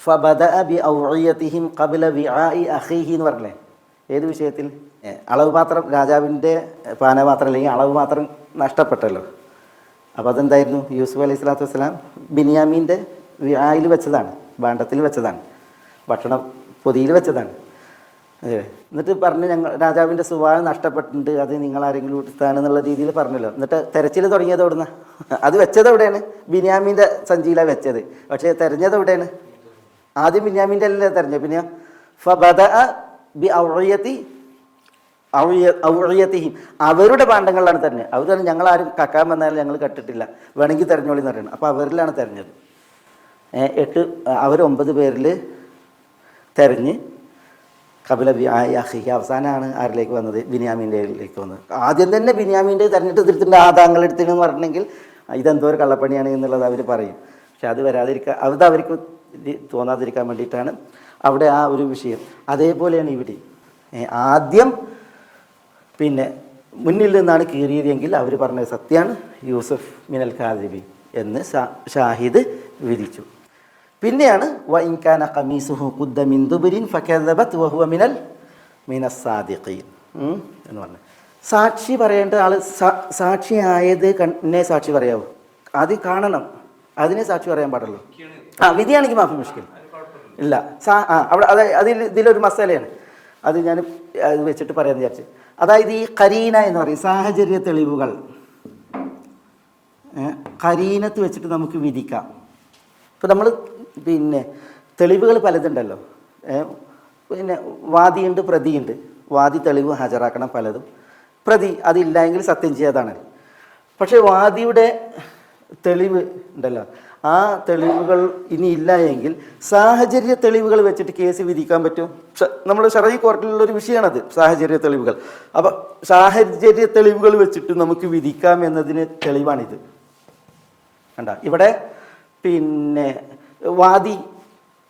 ഫബദഅ ബിഔഇയതിഹിം ഖബ്ല വിആഇ അഖീഹി എന്ന് പറഞ്ഞില്ലേ? ഏത് വിഷയത്തിൽ? അളവ് പാത്രം, രാജാവിൻ്റെ പാനപാത്രം അല്ലെങ്കിൽ അളവ് പാത്രം നഷ്ടപ്പെട്ടല്ലോ. അപ്പോൾ അതെന്തായിരുന്നു? യൂസുഫ് അലൈഹി സ്വലാത്തു വസ്സലാം ബിനിയാമീൻ്റെ വിആയിൽ വെച്ചതാണ്, ഭാണ്ഡത്തിൽ വെച്ചതാണ്, ഭക്ഷണം പൊതിയിൽ വെച്ചതാണ്. എന്നിട്ട് പറഞ്ഞ് രാജാവിൻ്റെ സ്വഭാവം നഷ്ടപ്പെട്ടിട്ടുണ്ട്, അത് നിങ്ങളാരെങ്കിലും എടുത്താണെന്നുള്ള രീതിയിൽ പറഞ്ഞല്ലോ. എന്നിട്ട് തെരച്ചിൽ തുടങ്ങിയത് എവിടുന്ന? അത് വെച്ചത് എവിടെയാണ്? ബിനിയാമീൻ്റെ സഞ്ചിയിലാണ് വെച്ചത്. പക്ഷേ തെരഞ്ഞത് എവിടെയാണ്? ആദ്യം ബിനിയാമീൻ്റെ അല്ലേ തെരഞ്ഞത്. പിന്നെ ഫബദഅ ബിഔഇയതിഹിം, അവരുടെ ഭാണ്ഡങ്ങളിലാണ് തെരഞ്ഞത്. അവർ പറഞ്ഞു ഞങ്ങളാരും കക്കാൻ വന്നാലും ഞങ്ങൾ കട്ടിട്ടില്ല, വേണമെങ്കിൽ തെരഞ്ഞോളി എന്ന് പറയുന്നത്. അപ്പോൾ അവരിലാണ് തെരഞ്ഞത്. അവർ 9 പേരിൽ തെരഞ്ഞ് ഖബ്ല വിആഇ അഖീഹി, അവസാനമാണ് ആരിലേക്ക് വന്നത്? ബിനിയാമീൻ്റെയിലേക്ക് വന്നത്. ആദ്യം തന്നെ ബിനിയാമീൻ്റെ തെരഞ്ഞിട്ട് എടുത്തിട്ടുണ്ട്, താങ്കളെടുത്തിനെന്ന് പറഞ്ഞിട്ടുണ്ടെങ്കിൽ ഇതെന്തോ ഒരു കള്ളപ്പണിയാണ് എന്നുള്ളത് അവർ പറയും. പക്ഷെ അത് അവർക്ക് തോന്നാതിരിക്കാൻ വേണ്ടിയിട്ടാണ് അവിടെ ആ ഒരു വിഷയം. അതേപോലെയാണ് ഇവിടെ. ആദ്യം പിന്നെ മുന്നിൽ നിന്നാണ് കീറിയതെങ്കിൽ അവർ പറഞ്ഞത് സത്യമാണ്, യൂസുഫ് മിനൽ കാദിബീൻ എന്ന് ഷാഹിദ് വിധിച്ചു. പിന്നെയാണ് വഇൻ കാന ഖമീസുഹു ഖുദ്ദ മിൻ ദുബുരിൻ ഫകദബത് വഹുവ മിനസ്സാദിഖീൻ എന്ന് പറഞ്ഞു. സാക്ഷി പറയേണ്ട ആൾ സാക്ഷിയായത് കണ്ണേ സാക്ഷി പറയാവൂ, ആദ്യം കാണണം, അതിനെ സാക്ഷി പറയാൻ പാടുള്ളൂ. വിധിയാണെങ്കിൽ മാഫി മുഷ്കിൽ ഇല്ല. അവിടെ ഇതിലൊരു മസാലയാണ്, അത് ഞാൻ അത് വെച്ചിട്ട് പറയാമെന്ന് വിചാരിച്ചു. അതായത് ഈ ഖരീന എന്ന് പറയും, സാഹചര്യ തെളിവുകൾ, ഖരീനത്ത് വെച്ചിട്ട് നമുക്ക് വിധിക്കാം. ഇപ്പോൾ നമ്മൾ പിന്നെ തെളിവുകൾ പലതുണ്ടല്ലോ. പിന്നെ വാദിയുണ്ട്, പ്രതിയുണ്ട്. വാദി തെളിവ് ഹാജരാക്കണം പലതും, പ്രതി അതില്ല എങ്കിൽ സത്യം ചെയ്യാതാണ്. പക്ഷേ വാദിയുടെ തെളിവ് ഉണ്ടല്ലോ, ആ തെളിവുകൾ ഇനി ഇല്ല എങ്കിൽ സാഹചര്യ തെളിവുകൾ വെച്ചിട്ട് കേസ് വിധിക്കാൻ പറ്റും. നമ്മുടെ ശറഈ കോർട്ടിലുള്ളൊരു വിഷയമാണത്, സാഹചര്യ തെളിവുകൾ. അപ്പം സാഹചര്യ തെളിവുകൾ വെച്ചിട്ട് നമുക്ക് വിധിക്കാം എന്നതിന് തെളിവാണിത്. കണ്ട, ഇവിടെ പിന്നെ വാദി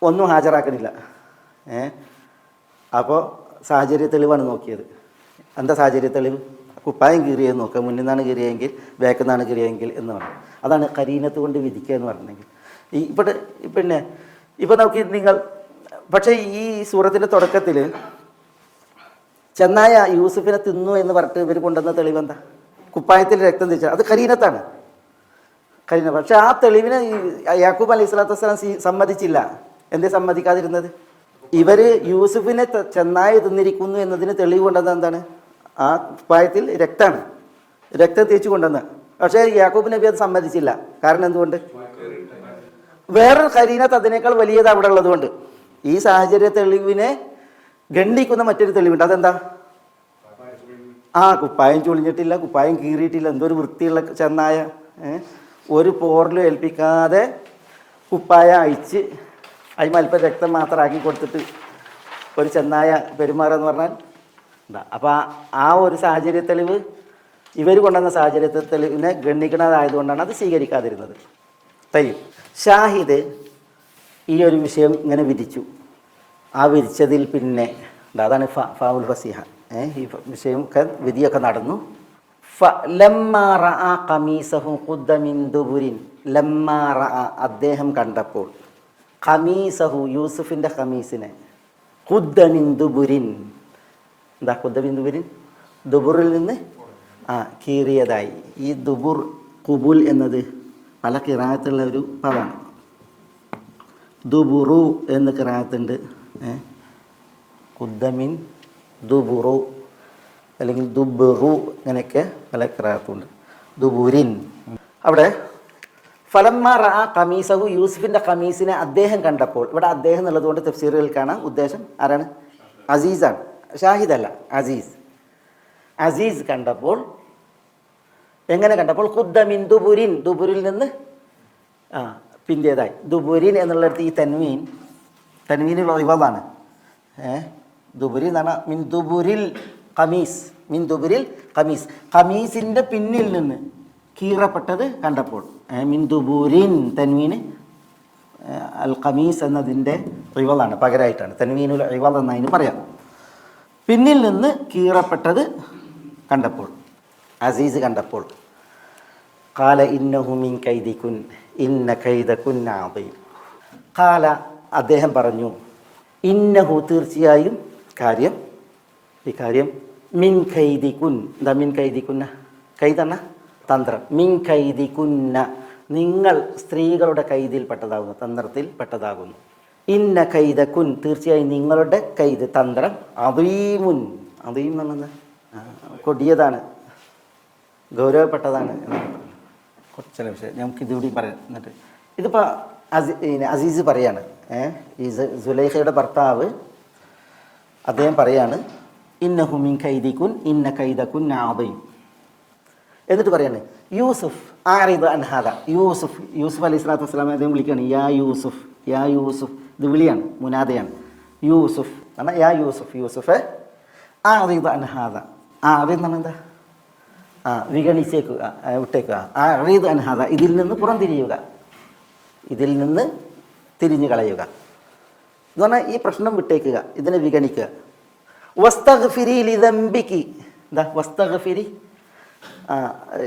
ഒന്നും ഹാജരാക്കണില്ല. അപ്പോൾ സാഹചര്യ തെളിവാണ് നോക്കിയത്. എന്താ സാഹചര്യ തെളിവ്? കുപ്പായം കീറിയെന്ന് നോക്കുക, മുന്നിൽ നിന്നാണ് കീറിയെങ്കിൽ ബാക്കിൽ നിന്നാണ് കീറിയെങ്കിൽ എന്ന് പറഞ്ഞു. അതാണ് കരീനത്ത് കൊണ്ട് വിധിക്കുക എന്ന് പറഞ്ഞെങ്കിൽ. ഇവിടെ പിന്നെ ഇപ്പം നോക്കി നിങ്ങൾ, പക്ഷേ ഈ സൂറത്തിൻ്റെ തുടക്കത്തിൽ ചെന്നായ യൂസുഫിനെ തിന്നു എന്ന് പറഞ്ഞിട്ട് ഇവർ കൊണ്ടുവന്ന തെളിവെന്താ? കുപ്പായത്തിൽ രക്തം തിരിച്ച അത് കരീനത്താണ്. കരീന. പക്ഷെ ആ തെളിവിനെ യാക്കൂബ് അലൈഹി സ്വലാത്തു വസ്സലാം സമ്മതിച്ചില്ല. എന്തേ സമ്മതിക്കാതിരുന്നത്? ഇവർ യൂസുഫിനെ ചെന്നായ തിന്നിരിക്കുന്നു എന്നതിന് തെളിവ് കൊണ്ടുവന്നത് എന്താണ്? ആ കുപ്പായത്തിൽ രക്തമാണ്, രക്തം തേച്ച് കൊണ്ടുവന്ന്. പക്ഷേ യാക്കൂബ് നബി അത് സമ്മതിച്ചില്ല. കാരണം എന്തുകൊണ്ട്? വേറൊരു കരീനത്ത് അതിനേക്കാൾ വലിയത് അവിടെ ഉള്ളതുകൊണ്ട്. ഈ സാഹചര്യ തെളിവിനെ ഖണ്ഡിക്കുന്ന മറ്റൊരു തെളിവുണ്ട്. അതെന്താ? കുപ്പായം ചുളിഞ്ഞിട്ടില്ല, കുപ്പായം കീറിയിട്ടില്ല, എന്തോ ഒരു വൃത്തിയുള്ള ചെന്നായ ഒരു പോറിലും ഏൽപ്പിക്കാതെ കുപ്പായ അഴിച്ച് അതിന് അല്പം രക്തം മാത്രം ആക്കി കൊടുത്തിട്ട് ഒരു ചെന്നായ പെരുമാറുക പറഞ്ഞാൽ എന്താ? അപ്പോൾ ആ ഒരു സാഹചര്യ തെളിവ് ഇവർ കൊണ്ടുവന്ന സാഹചര്യ തെളിവിനെ ഗണ്ണിക്കണതായതുകൊണ്ടാണ് അത് സ്വീകരിക്കാതിരുന്നത്. തയ്യും ഷാഹിദ് ഈ ഒരു വിഷയം ഇങ്ങനെ വിധിച്ചു. ആ വിധിച്ചതിൽ പിന്നെ അതാണ് ഫാവുൽ ഫസീഹ. ഈ വിഷയം ഒക്കെ വിധിയൊക്കെ നടന്നു. അദ്ദേഹം കണ്ടപ്പോൾ ഖമീസഹു യൂസുഫിൻ്റെ ഖമീസിനെ ഖുദ്ദ മിൻ ദുബുരിൻ, എന്താ ഖുദ്ദ മിൻ ദുബുരിൻ? ദുബുറിൽ നിന്ന് കീറിയതായി. ഈ ദുബുർ ഖുബുൽ എന്നത് പല ഖിറാഅത്തുള്ള ഒരു പദമാണ്. ദുബുറു എന്ന് ഖിറാഅത്തുണ്ട്, ഖുദ്ദ മിൻ ദുബുറു അല്ലെങ്കിൽ ദുബുറു, ഇങ്ങനെയൊക്കെ പല ഖിറാഅത്തുണ്ട്. ദുബുരിൻ. അവിടെ ഫലമ്മ റഅ ഖമീസഹു, യൂസുഫിൻ്റെ ഖമീസിനെ അദ്ദേഹം കണ്ടപ്പോൾ. ഇവിടെ അദ്ദേഹം എന്നുള്ളതുകൊണ്ട് തഫ്സീറുകളിൽ കാണാം ഉദ്ദേശം ആരാണ്? അസീസാണ്, ഷാഹിദല്ല, അസീസ്. അസീസ് കണ്ടപ്പോൾ, എങ്ങനെ കണ്ടപ്പോൾ? ഖുദ്ദ മിൻ ദുബുരിൻ, ദുബുരിൽ നിന്ന് പിന്തിയതായി. ദുബുരിൻ എന്നുള്ളിടത്ത് ഈ തൻവീനുള്ള ഇവളാണ്. ദുബുരി എന്ന് പറഞ്ഞാൽ മിൻ ദുബുരിൽ ഖമീസ്, മിൻ ദുബുരിൽ ഖമീസ്, ഖമീസിൻ്റെ പിന്നിൽ നിന്ന് കീറപ്പെട്ടത് കണ്ടപ്പോൾ. മിൻ ദുബുരിൻ തൻവീന് അൽ ഖമീസ് എന്നതിൻ്റെ ഇവളാണ്, പകരമായിട്ടാണ്. തൻവീനുൽ ഇവൾ എന്നതിന് പറയാം. പിന്നിൽ നിന്ന് കീറപ്പെട്ടത് കണ്ടപ്പോൾ, അസീസ് കണ്ടപ്പോൾ. ഖാല ഇന്നഹു മിൻ കൈദികുൻ ഇന്ന കൈദകുൻ അദീം. ഖാല അദ്ദേഹം പറഞ്ഞു, ഇന്നഹു തീർച്ചയായും കാര്യം, ഈ കാര്യം, മിൻ കൈദികുൻ. എന്താ മിൻ കൈദികുന്ന? കൈദെന്ന തന്ത്രം. മിൻ കൈദികുന്ന, നിങ്ങൾ സ്ത്രീകളുടെ കൈദിൽ പെട്ടതാകുന്നു, തന്ത്രത്തിൽ പെട്ടതാകുന്നു. ഇന്ന കൈദകുൻ, തീർച്ചയായും നിങ്ങളുടെ കൈദ്, തന്ത്രം, അദീമുൻ. അദീം എന്ന് പറഞ്ഞത് കൊടിയതാണ്, ഗൗരവപ്പെട്ടതാണ് എന്നാണ്. ചില വിഷയം നമുക്കിതുകൂടി പറയാം. എന്നിട്ട് ഇതിപ്പോൾ അസീസ് പറയാണ്, ഈ സുലൈഖയുടെ ഭർത്താവ്, അദ്ദേഹം പറയാണ്, ഇന്നഹു മിൻ കൈദികുൻ ഇന്ന കൈദകുൻ അദീം. എന്നിട്ട് പറയാണ്, യൂസുഫ് ആരിദ് അൻ ഹാദാ. യൂസുഫ് അലൈഹി സ്വലാത്തു വസ്സലാമെ അദ്ദേഹം വിളിക്കുകയാണ്, യാ യൂസുഫ്, യാ യൂസുഫ്. ഇത് വിളിയാണ്, മുനാദയാണ്. യൂസുഫ് എന്നാൽ യാ യൂസുഫ്, യൂസുഫ് ആരിദ് അൻ ഹാദാ. ആരിദ് എന്ന് പറഞ്ഞാൽ എന്താ? വിഗണിച്ചേക്കുക, വിട്ടേക്കുക. ആരിദ് അൻ ഹാദാ, ഇതിൽ നിന്ന് പുറംതിരിയുക, ഇതിൽ നിന്ന് തിരിഞ്ഞു കളയുക എന്ന് പറഞ്ഞാൽ ഈ പ്രശ്നം വിട്ടേക്കുക, ഇതിനെ വിഗണിക്കുക. വസ്തഗ്ഫിരി ലിദംബികി. എന്താ വസ്തഗ്ഫിരി?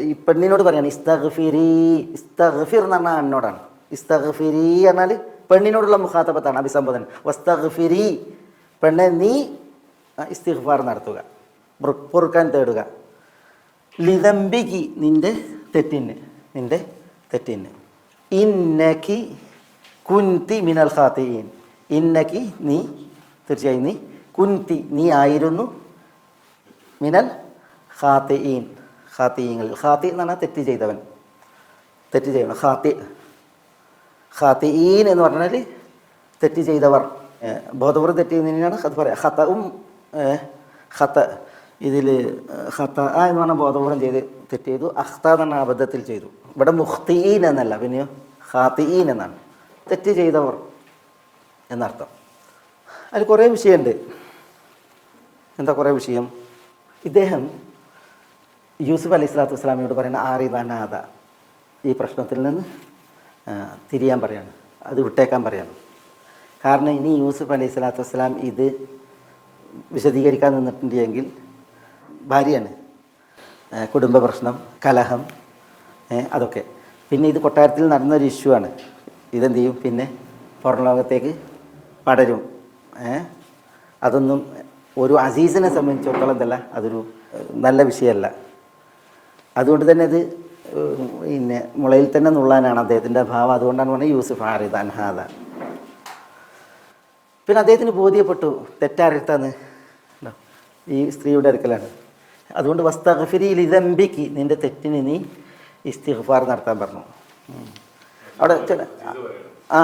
ഈ പെണ്ണിനോട് പറയാണ് ഇസ്തഗ്ഫിരി. ഇസ്തഗ്ഫിർ എന്ന് പറഞ്ഞാൽ എന്നോടാണ്. ഇസ്തഗ്ഫിരി എന്നാൽ പെണ്ണിനോടുള്ള മുഖാത്തബത്താണ്, അഭിസംബോധന. വസ്തഗ്ഫിരി, പെണ്ണെ നീ ഇസ്തിഗ്ഫാർ നടത്തുക, പൊറുക്കാൻ തേടുക. ലിദംബികി, നിന്റെ തെറ്റിന്, നിന്റെ തെറ്റിന്. ഇന്നകി കുന്തി മിനൽ ഖാത്തിഈൻ. ഇന്നകി, നീ, തീർച്ചയായും നീ, കുന്തി, നീ ആയിരുന്നു, മിനൽ ഖാത്തിഈൻ, ഖാത്തിഈങ്ങളിൽ. ഖാത്തി എന്ന് പറഞ്ഞാൽ തെറ്റ് ചെയ്തവൻ, തെറ്റ് ചെയ്യണം. ഖാത്തിഈൻ എന്ന് പറഞ്ഞാൽ തെറ്റ് ചെയ്തവർ ബോധപൂർവ്വം തെറ്റ് ചെയ്യുന്നതിനാണ് അത് പറയാം. ഖതഉം ഖത ഇതിൽ ഖത എന്ന് പറഞ്ഞാൽ ബോധപൂർവ്വം ചെയ്ത് തെറ്റ് ചെയ്തു, അഖ്ത എന്ന് പറഞ്ഞാൽ അബദ്ധത്തിൽ ചെയ്തു. ഇവിടെ മുഖ്തീൻ എന്നല്ല, പിന്നെയോ ഖാത്തിഈൻ എന്നാണ്, തെറ്റ് ചെയ്തവർ എന്നർത്ഥം. അതിൽ കുറേ വിഷയമുണ്ട്. എന്താ കുറേ വിഷയം? ഇദ്ദേഹം യൂസുഫ് അലൈഹി സ്വലാത്തു വസ്സലാമിയോട് പറയുന്ന ആറിദാനാഥ, ഈ പ്രശ്നത്തിൽ നിന്ന് തിരിയാൻ പറയാണ്, അത് വിട്ടേക്കാൻ പറയാണ്. കാരണം ഇനി യൂസുഫ് അലൈഹി സ്വലാത്തു വസ്സലാം ഇത് വിശദീകരിക്കാൻ നിന്നിട്ടുണ്ടെങ്കിൽ ഭാര്യയാണ്, കുടുംബ പ്രശ്നം, കലഹം, അതൊക്കെ. പിന്നെ ഇത് കൊട്ടാരത്തിൽ നടന്നൊരു ഇഷ്യൂ ആണ്. ഇതെന്ത് ചെയ്യും? പിന്നെ പുറം ലോകത്തേക്ക് പടരും. അതൊന്നും ഒരു അസീസിനെ സംബന്ധിച്ചിടത്തോളം എന്തല്ല, അതൊരു നല്ല വിഷയമല്ല. അതുകൊണ്ട് തന്നെ അത് പിന്നെ മുളയിൽ തന്നെ നുള്ളാനാണ് അദ്ദേഹത്തിൻ്റെ ഭാവം. അതുകൊണ്ടാണ് പറഞ്ഞത് യൂസുഫ് ആറിദാൻ ഹാദ. പിന്നെ അദ്ദേഹത്തിന് ബോധ്യപ്പെട്ടു തെറ്റാരെടുത്താന്ന്, ഈ സ്ത്രീയുടെ അടുക്കലാണ്. അതുകൊണ്ട് വസ്തഗ്ഫിരി ലിദംബിക്ക്, നിൻ്റെ തെറ്റിന് നീ ഇസ്തിഗ്ഫാർ നടത്താൻ പറഞ്ഞു. അവിടെ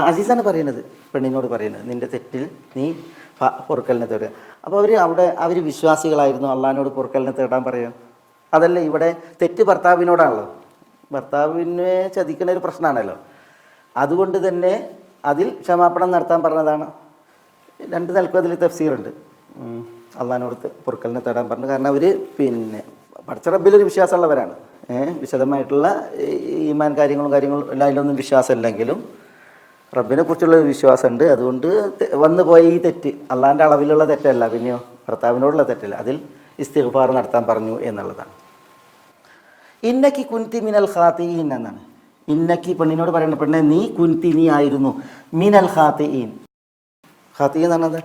അസീസാണ് പറയുന്നത്, പെണ്ണിനോട് പറയുന്നത്, നിൻ്റെ തെറ്റിൽ നീ പൊറുക്കലിനെ തേടുക. അപ്പോൾ അവർ വിശ്വാസികളായിരുന്നു, അള്ളാഹിനോട് പൊറുക്കലിനെ തേടാൻ പറയാം. അതല്ല, ഇവിടെ തെറ്റ് ഭർത്താവിനോടാണല്ലോ, ഭർത്താവിനെ ചതിക്കുന്ന ഒരു പ്രശ്നമാണല്ലോ. അതുകൊണ്ട് തന്നെ അതിൽ ക്ഷമാപണം നടത്താൻ പറഞ്ഞതാണ്. രണ്ട് നിലക്കും അതിൽ തഫ്സീറുണ്ട്. അള്ളാഹിനോട് പൊറുക്കലിനെ തേടാൻ പറഞ്ഞു. കാരണം അവർ പിന്നെ പടച്ച റബ്ബിലൊരു വിശ്വാസമുള്ളവരാണ്. വിശദമായിട്ടുള്ള ഈമാൻ കാര്യങ്ങളും എല്ലാം അതിലൊന്നും വിശ്വാസമില്ലെങ്കിലും റബ്ബിനെ കുറിച്ചുള്ള വിശ്വാസമുണ്ട്. അതുകൊണ്ട് വന്നു പോയ ഈ തെറ്റ് അള്ളാഹിൻ്റെ അളവിലുള്ള തെറ്റല്ല, പിന്നെയോ ഭർത്താവിനോടുള്ള തെറ്റല്ല, അതിൽ ഇസ്തിഗ്ഫാർ നടത്താൻ പറഞ്ഞു എന്നുള്ളതാണ്. ഇന്നക്കി കുൻതി മിനൽ ഖാത്തിഈൻ എന്നാണ്. ഇന്നക്കി പെണ്ണിനോട് പറയുന്നത്, പെണ്ണെ നീ കുൻതി, നീ ആയിരുന്നു, മിനൽ ഖാത്തിഈൻ. ഖാത്തിഈൻ എന്ന് പറഞ്ഞത്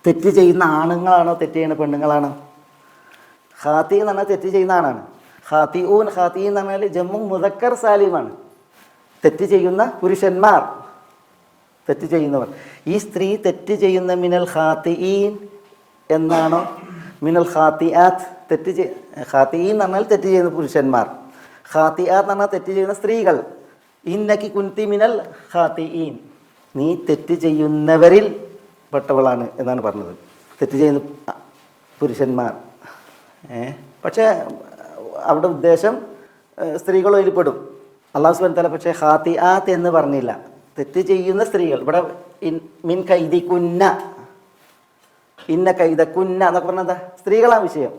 തെറ്റ് ചെയ്യുന്ന ആണുങ്ങളാണോ തെറ്റ് ചെയ്യുന്ന പെണ്ണുങ്ങളാണോ? ഖാത്തി എന്ന് പറഞ്ഞാൽ തെറ്റ് ചെയ്യുന്ന ആണാണ്. ഖാത്തിഊൻ, ഖാത്തി എന്ന് പറഞ്ഞാൽ ജമ്മു മുദക്കർ സാലിമാണ്, തെറ്റ് ചെയ്യുന്ന പുരുഷന്മാർ, തെറ്റ് ചെയ്യുന്നവർ. ഈ സ്ത്രീ തെറ്റ് ചെയ്യുന്ന മിനൽ ഖാത്തിഈൻ എന്നാണോ മിനൽ ഖാത്തിആത്ത്? ഖാത്തിഈൻ എന്ന് പറഞ്ഞാൽ തെറ്റ് ചെയ്യുന്ന പുരുഷന്മാർ, ഖാത്തിആത്ത് എന്ന് പറഞ്ഞാൽ തെറ്റ് ചെയ്യുന്ന സ്ത്രീകൾ. ഇന്നക്കി കുൻതി മിനൽ ഖാത്തിഈൻ, നീ തെറ്റ് ചെയ്യുന്നവരിൽ പെട്ടവളാണ് എന്നാണ് പറഞ്ഞത്, തെറ്റ് ചെയ്യുന്ന പുരുഷന്മാർ. പക്ഷേ അവിടെ ഉദ്ദേശം സ്ത്രീകളും അതിൽ പെടും. അല്ലാഹു സുബ്ഹാനഹു വ തആല പക്ഷേ ഖാത്തിആത്ത് എന്ന് പറഞ്ഞില്ല, തെറ്റ് ചെയ്യുന്ന സ്ത്രീകൾ. ഇവിടെ മിൻ കൈദി കുന്ന, ഇന്ന കൈദ കുന്ന എന്നൊക്കെ പറഞ്ഞത് സ്ത്രീകളാണ് വിഷയം.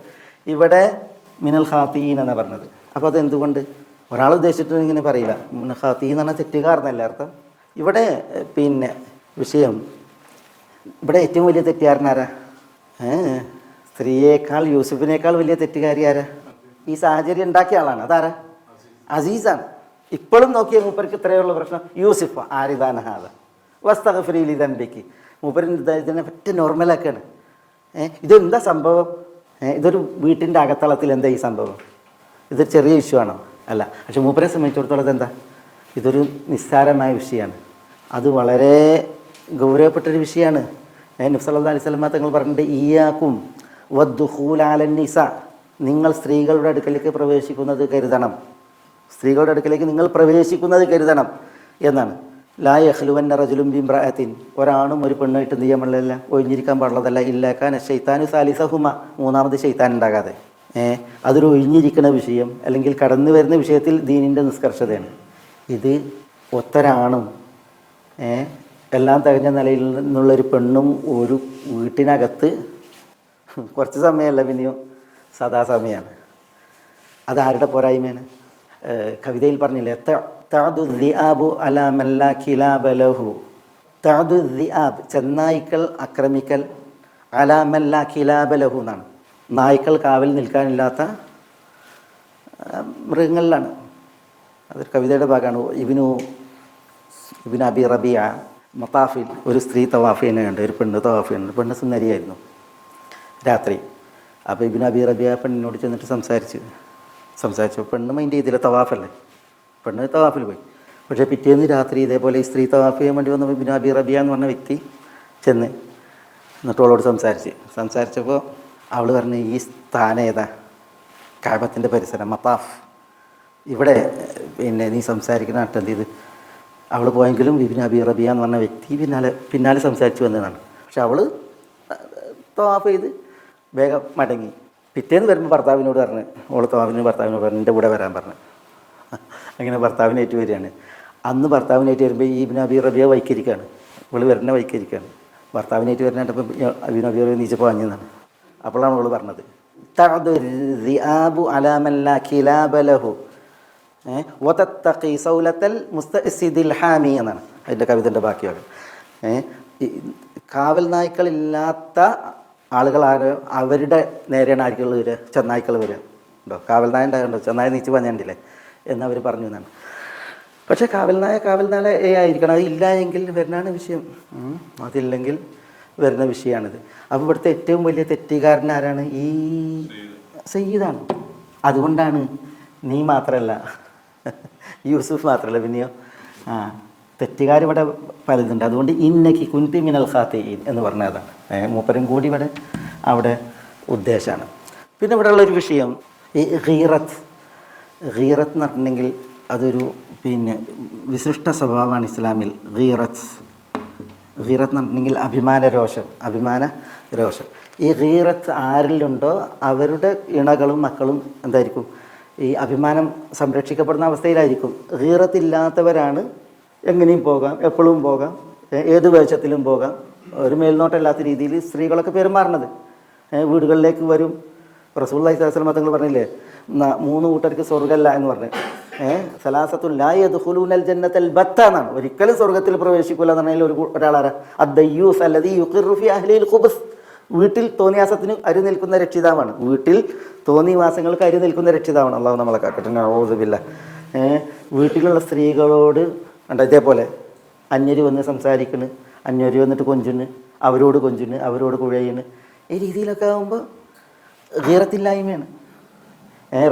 ഇവിടെ മിനൽ ഖാത്തിഈൻ എന്നാണ് പറഞ്ഞത്. അപ്പോൾ അതെന്തുകൊണ്ട്? ഒരാൾ ഉദ്ദേശിച്ചിട്ട് ഇങ്ങനെ പറയില്ല. ഖാത്തിഈൻ എന്ന് പറഞ്ഞാൽ തെറ്റുകാരനല്ല അർത്ഥം. ഇവിടെ പിന്നെ വിഷയം, ഇവിടെ ഏറ്റവും വലിയ തെറ്റുകാരനാരാ? സ്ത്രീയേക്കാൾ യൂസുഫിനേക്കാൾ വലിയ തെറ്റുകാരി ആരാ? ഈ സാഹചര്യം ഉണ്ടാക്കിയ ആളാണ്. അതാരാ? അസീസാണ്. ഇപ്പോഴും നോക്കിയ മൂപ്പർക്ക് ഇത്രയുള്ള പ്രശ്നം. യൂസുഫ് ആരിദാൻ ഹാദ വസ്തഗ്ഫിരി ലിദംബിക്ക്, മൂപ്പരിന് ഇതിനെ പറ്റ നോർമലാക്കാണ്. ഇതെന്താ സംഭവം? ഇതൊരു വീട്ടിൻ്റെ അകത്തളത്തിൽ എന്താ ഈ സംഭവം? ഇതൊരു ചെറിയ ഇഷ്യൂ ആണോ? അല്ല. പക്ഷെ മൂപ്പരെ സംബന്ധിച്ചിടത്തോളം ഇതെന്താ? ഇതൊരു നിസ്സാരമായ വിഷയമാണ്. അത് വളരെ ഗൗരവപ്പെട്ടൊരു വിഷയമാണ്. നബി സല്ലല്ലാഹു അലൈഹി വസല്ലം തങ്ങൾ പറഞ്ഞിട്ട്, ഇയ്യാക്കും വദ്ദുഖൂല അലൻ നിസ, നിങ്ങൾ സ്ത്രീകളുടെ അടുക്കലേക്ക് പ്രവേശിക്കുന്നത് കരുതണം, സ്ത്രീകളുടെ അടുക്കലേക്ക് നിങ്ങൾ പ്രവേശിക്കുന്നത് കരുതണം എന്നാണ്. ലാ യഖ്ലുവന്ന റജുലുൻ ബിംറഅത്തിൻ, ഒരാണും ഒരു പെണ്ണായിട്ട് എന്ത് ചെയ്യാൻ പാടില്ല, ഒഴിഞ്ഞിരിക്കാൻ പാടുള്ളതല്ല. ഇല്ലാ കാന ശൈത്താനു സാലിസഹുമ, മൂന്നാമത് ശൈത്താൻ ഉണ്ടാകാതെ. അതൊരു ഒഴിഞ്ഞിരിക്കുന്ന വിഷയം അല്ലെങ്കിൽ കടന്നു വരുന്ന വിഷയത്തിൽ ദീനിൻ്റെ നിഷ്കർഷതയാണ്. ഇത് ഒത്തൊരാണും എല്ലാം തികഞ്ഞ നിലയിൽ നിന്നുള്ളൊരു പെണ്ണും ഒരു വീട്ടിനകത്ത് കുറച്ച് സമയമല്ല, പിന്നെയോ സദാസമയമാണ്. അതാരുടെ പോരായ്മയാണ്? കവിതയിൽ പറഞ്ഞില്ലേ, തഅദു ദിആബു അലാ മല്ലാ കിലാബ ലഹു, തഅദു ദിആബ് ചെന്നായ്ക്കൾ ആക്രമിക്കൽ, അലാ മല്ലാ കിലാബ ലഹു എന്നാണ്. നായ്ക്കൾ കാവൽ നിൽക്കാനില്ലാത്ത മൃഗങ്ങളിലാണ്. അതൊരു കവിതയുടെ ഭാഗമാണ്. ഇബ്നു അബി റബിയ മത്താഫിൽ ഒരു സ്ത്രീ തവാഫ് ചെയ്യുന്നുണ്ട്, ഒരു പെണ്ണ് തവാഫ് ചെയ്യുന്നുണ്ട്. പെണ്ണ് സുന്ദരിയായിരുന്നു. രാത്രി അപ്പോൾ ഇബ്നു അബി റബിയ പെണ്ണിനോട് ചെന്നിട്ട് സംസാരിച്ചു. പെണ്ണ് മൈൻഡ് ചെയ്തില്ല, തവാഫല്ലേ, പെണ്ണ് തവാഫിൽ പോയി. പക്ഷേ പിറ്റേന്ന് രാത്രി ഇതേപോലെ ഈ സ്ത്രീ തവാഫ് ചെയ്യാൻ വേണ്ടി വന്നപ്പോൾ ഇബ്നു അബി റബിയ എന്ന് പറഞ്ഞ വ്യക്തി ചെന്ന് എന്നിട്ട് അവളോട് സംസാരിച്ചപ്പോൾ അവൾ പറഞ്ഞു, ഈ സ്ഥാനം ഏതാ? കഅബത്തിൻ്റെ പരിസരം, മത്താഫ്. ഇവിടെ പിന്നെ നീ സംസാരിക്കുന്ന നട്ട് എന്ത് ചെയ്ത് അവൾ പോയെങ്കിലും ഇബ്നു അബി റബിയ എന്ന് പറഞ്ഞ വ്യക്തി പിന്നാലെ സംസാരിച്ച് വന്നതാണ്. പക്ഷെ അവൾ തവാഫ് ചെയ്ത് വേഗം മടങ്ങി. പിറ്റേന്ന് വരുമ്പോൾ ഭർത്താവിനോട് പറഞ്ഞ്, ഓൾ ഭർത്താവിനോട് പറഞ്ഞ് എൻ്റെ കൂടെ വരാൻ പറഞ്ഞു. അങ്ങനെ ഭർത്താവിനേറ്റ് വരികയാണ്. അന്ന് ഭർത്താവിനേറ്റ് വരുമ്പോൾ ഈ ഇബ്നു അബി റബിയ വൈക്കരിക്കുകയാണ്, ഇവൾ വരുന്ന വൈക്കരിക്കുകയാണ്. ഭർത്താവിനേറ്റ് വരുന്നപ്പോൾ ഇബ്നു അബി റബിയ നീച്ചപ്പോൾ വാങ്ങിയതാണ്. അപ്പോഴാണ് അവൾ പറഞ്ഞത് എന്നാണ് അതിൻ്റെ കവിതൻ്റെ ബാക്കിയാണ്. കാവൽ നായ്ക്കളില്ലാത്ത ആളുകൾ ആരോ അവരുടെ നേരെയാണ് ആർക്കുകൾ വരിക, ചെന്നായ്ക്കൾ വരിക. ഉണ്ടോ? കാവൽ നായ ഉണ്ടാകണ്ടോ, ചെന്നായ നീച്ച് പറഞ്ഞിട്ടില്ലേ എന്നവർ പറഞ്ഞു എന്നാണ്. പക്ഷേ കാവൽ നായ ആയിരിക്കണം. അതില്ല എങ്കിൽ വരുന്നതാണ് വിഷയം, അതില്ലെങ്കിൽ വരുന്ന വിഷയമാണിത്. അപ്പോൾ ഇവിടുത്തെ ഏറ്റവും വലിയ തെറ്റുകാരൻ ആരാണ്? ഈ സയ്യിദാണ്. അതുകൊണ്ടാണ് നീ മാത്രമല്ല, യൂസുഫ് മാത്രമല്ല, പിന്നെയോ തെറ്റുകാരിവിടെ പലതുണ്ട്. അതുകൊണ്ട് ഇന്നക്കി കുൻതി മിനൽ ഖാത്തിഈൻ എന്ന് പറഞ്ഞതാണ്. മൂപ്പരും കൂടി ഇവിടെ അവിടെ ഉദ്ദേശമാണ്. പിന്നെ ഇവിടെ ഉള്ളൊരു വിഷയം ഈ ഗീറത്ത് എന്ന് പറഞ്ഞിട്ടുണ്ടെങ്കിൽ അതൊരു വിശിഷ്ട സ്വഭാവമാണ് ഇസ്ലാമിൽ. ഗീറത്ത് എന്ന് പറഞ്ഞിട്ടുണ്ടെങ്കിൽ അഭിമാന രോഷം. ഈ ഗീറത്ത് ആരിലുണ്ടോ അവരുടെ ഇണകളും മക്കളും എന്തായിരിക്കും? ഈ അഭിമാനം സംരക്ഷിക്കപ്പെടുന്ന അവസ്ഥയിലായിരിക്കും. ഗീറത്തില്ലാത്തവരാണ് എങ്ങനെയും പോകാം, എപ്പോഴും പോകാം, ഏത് വേഷത്തിലും പോകാം, ഒരു മേൽനോട്ടമില്ലാത്ത രീതിയിൽ സ്ത്രീകളൊക്കെ പെരുമാറുന്നത്. വീടുകളിലേക്ക് വരും. റസൂലുള്ളാഹി സ്വല്ലല്ലാഹു അലൈഹി വസല്ലം തങ്ങൾ പറഞ്ഞില്ലേ, 3 കൂട്ടർക്ക് സ്വർഗ്ഗമല്ല എന്ന് പറഞ്ഞു. സലാസത്തുൻ ലാ യദ്ഖുലൂനൽ ജന്നത്തൽ ബത്ത എന്നാണ്. ഒരിക്കലും സ്വർഗ്ഗത്തിൽ പ്രവേശിക്കില്ല എന്ന് പറഞ്ഞാൽ ഒരാളാരാ? അദ്ദയ്യൂസ് അല്ലദീ യുഖിറു ഫി അഹ്ലിൽ ഖുബ്സ്. വീട്ടിൽ തോന്നിയാസത്തിന് അരി നിൽക്കുന്ന രക്ഷിതാവാണ്. വീട്ടിൽ തോന്നിവാസങ്ങൾക്ക് അരി നിൽക്കുന്ന രക്ഷിതാവാണ്. അള്ളാഹു നമ്മളെ കാക്കട്ടെ. ഔദു ബില്ലാഹ്. വീട്ടിലുള്ള സ്ത്രീകളോട് ഉണ്ട് ഇതേപോലെ അന്യര് വന്ന് സംസാരിക്കണ്, അന്യര് വന്നിട്ട് കൊഞ്ചുന്ന്, അവരോട് കൊഞ്ചുന്ന്, അവരോട് കുഴയുന്നു, ഈ രീതിയിലൊക്കെ ആകുമ്പോൾ ഗീറത്തില്ലായ്മയാണ്.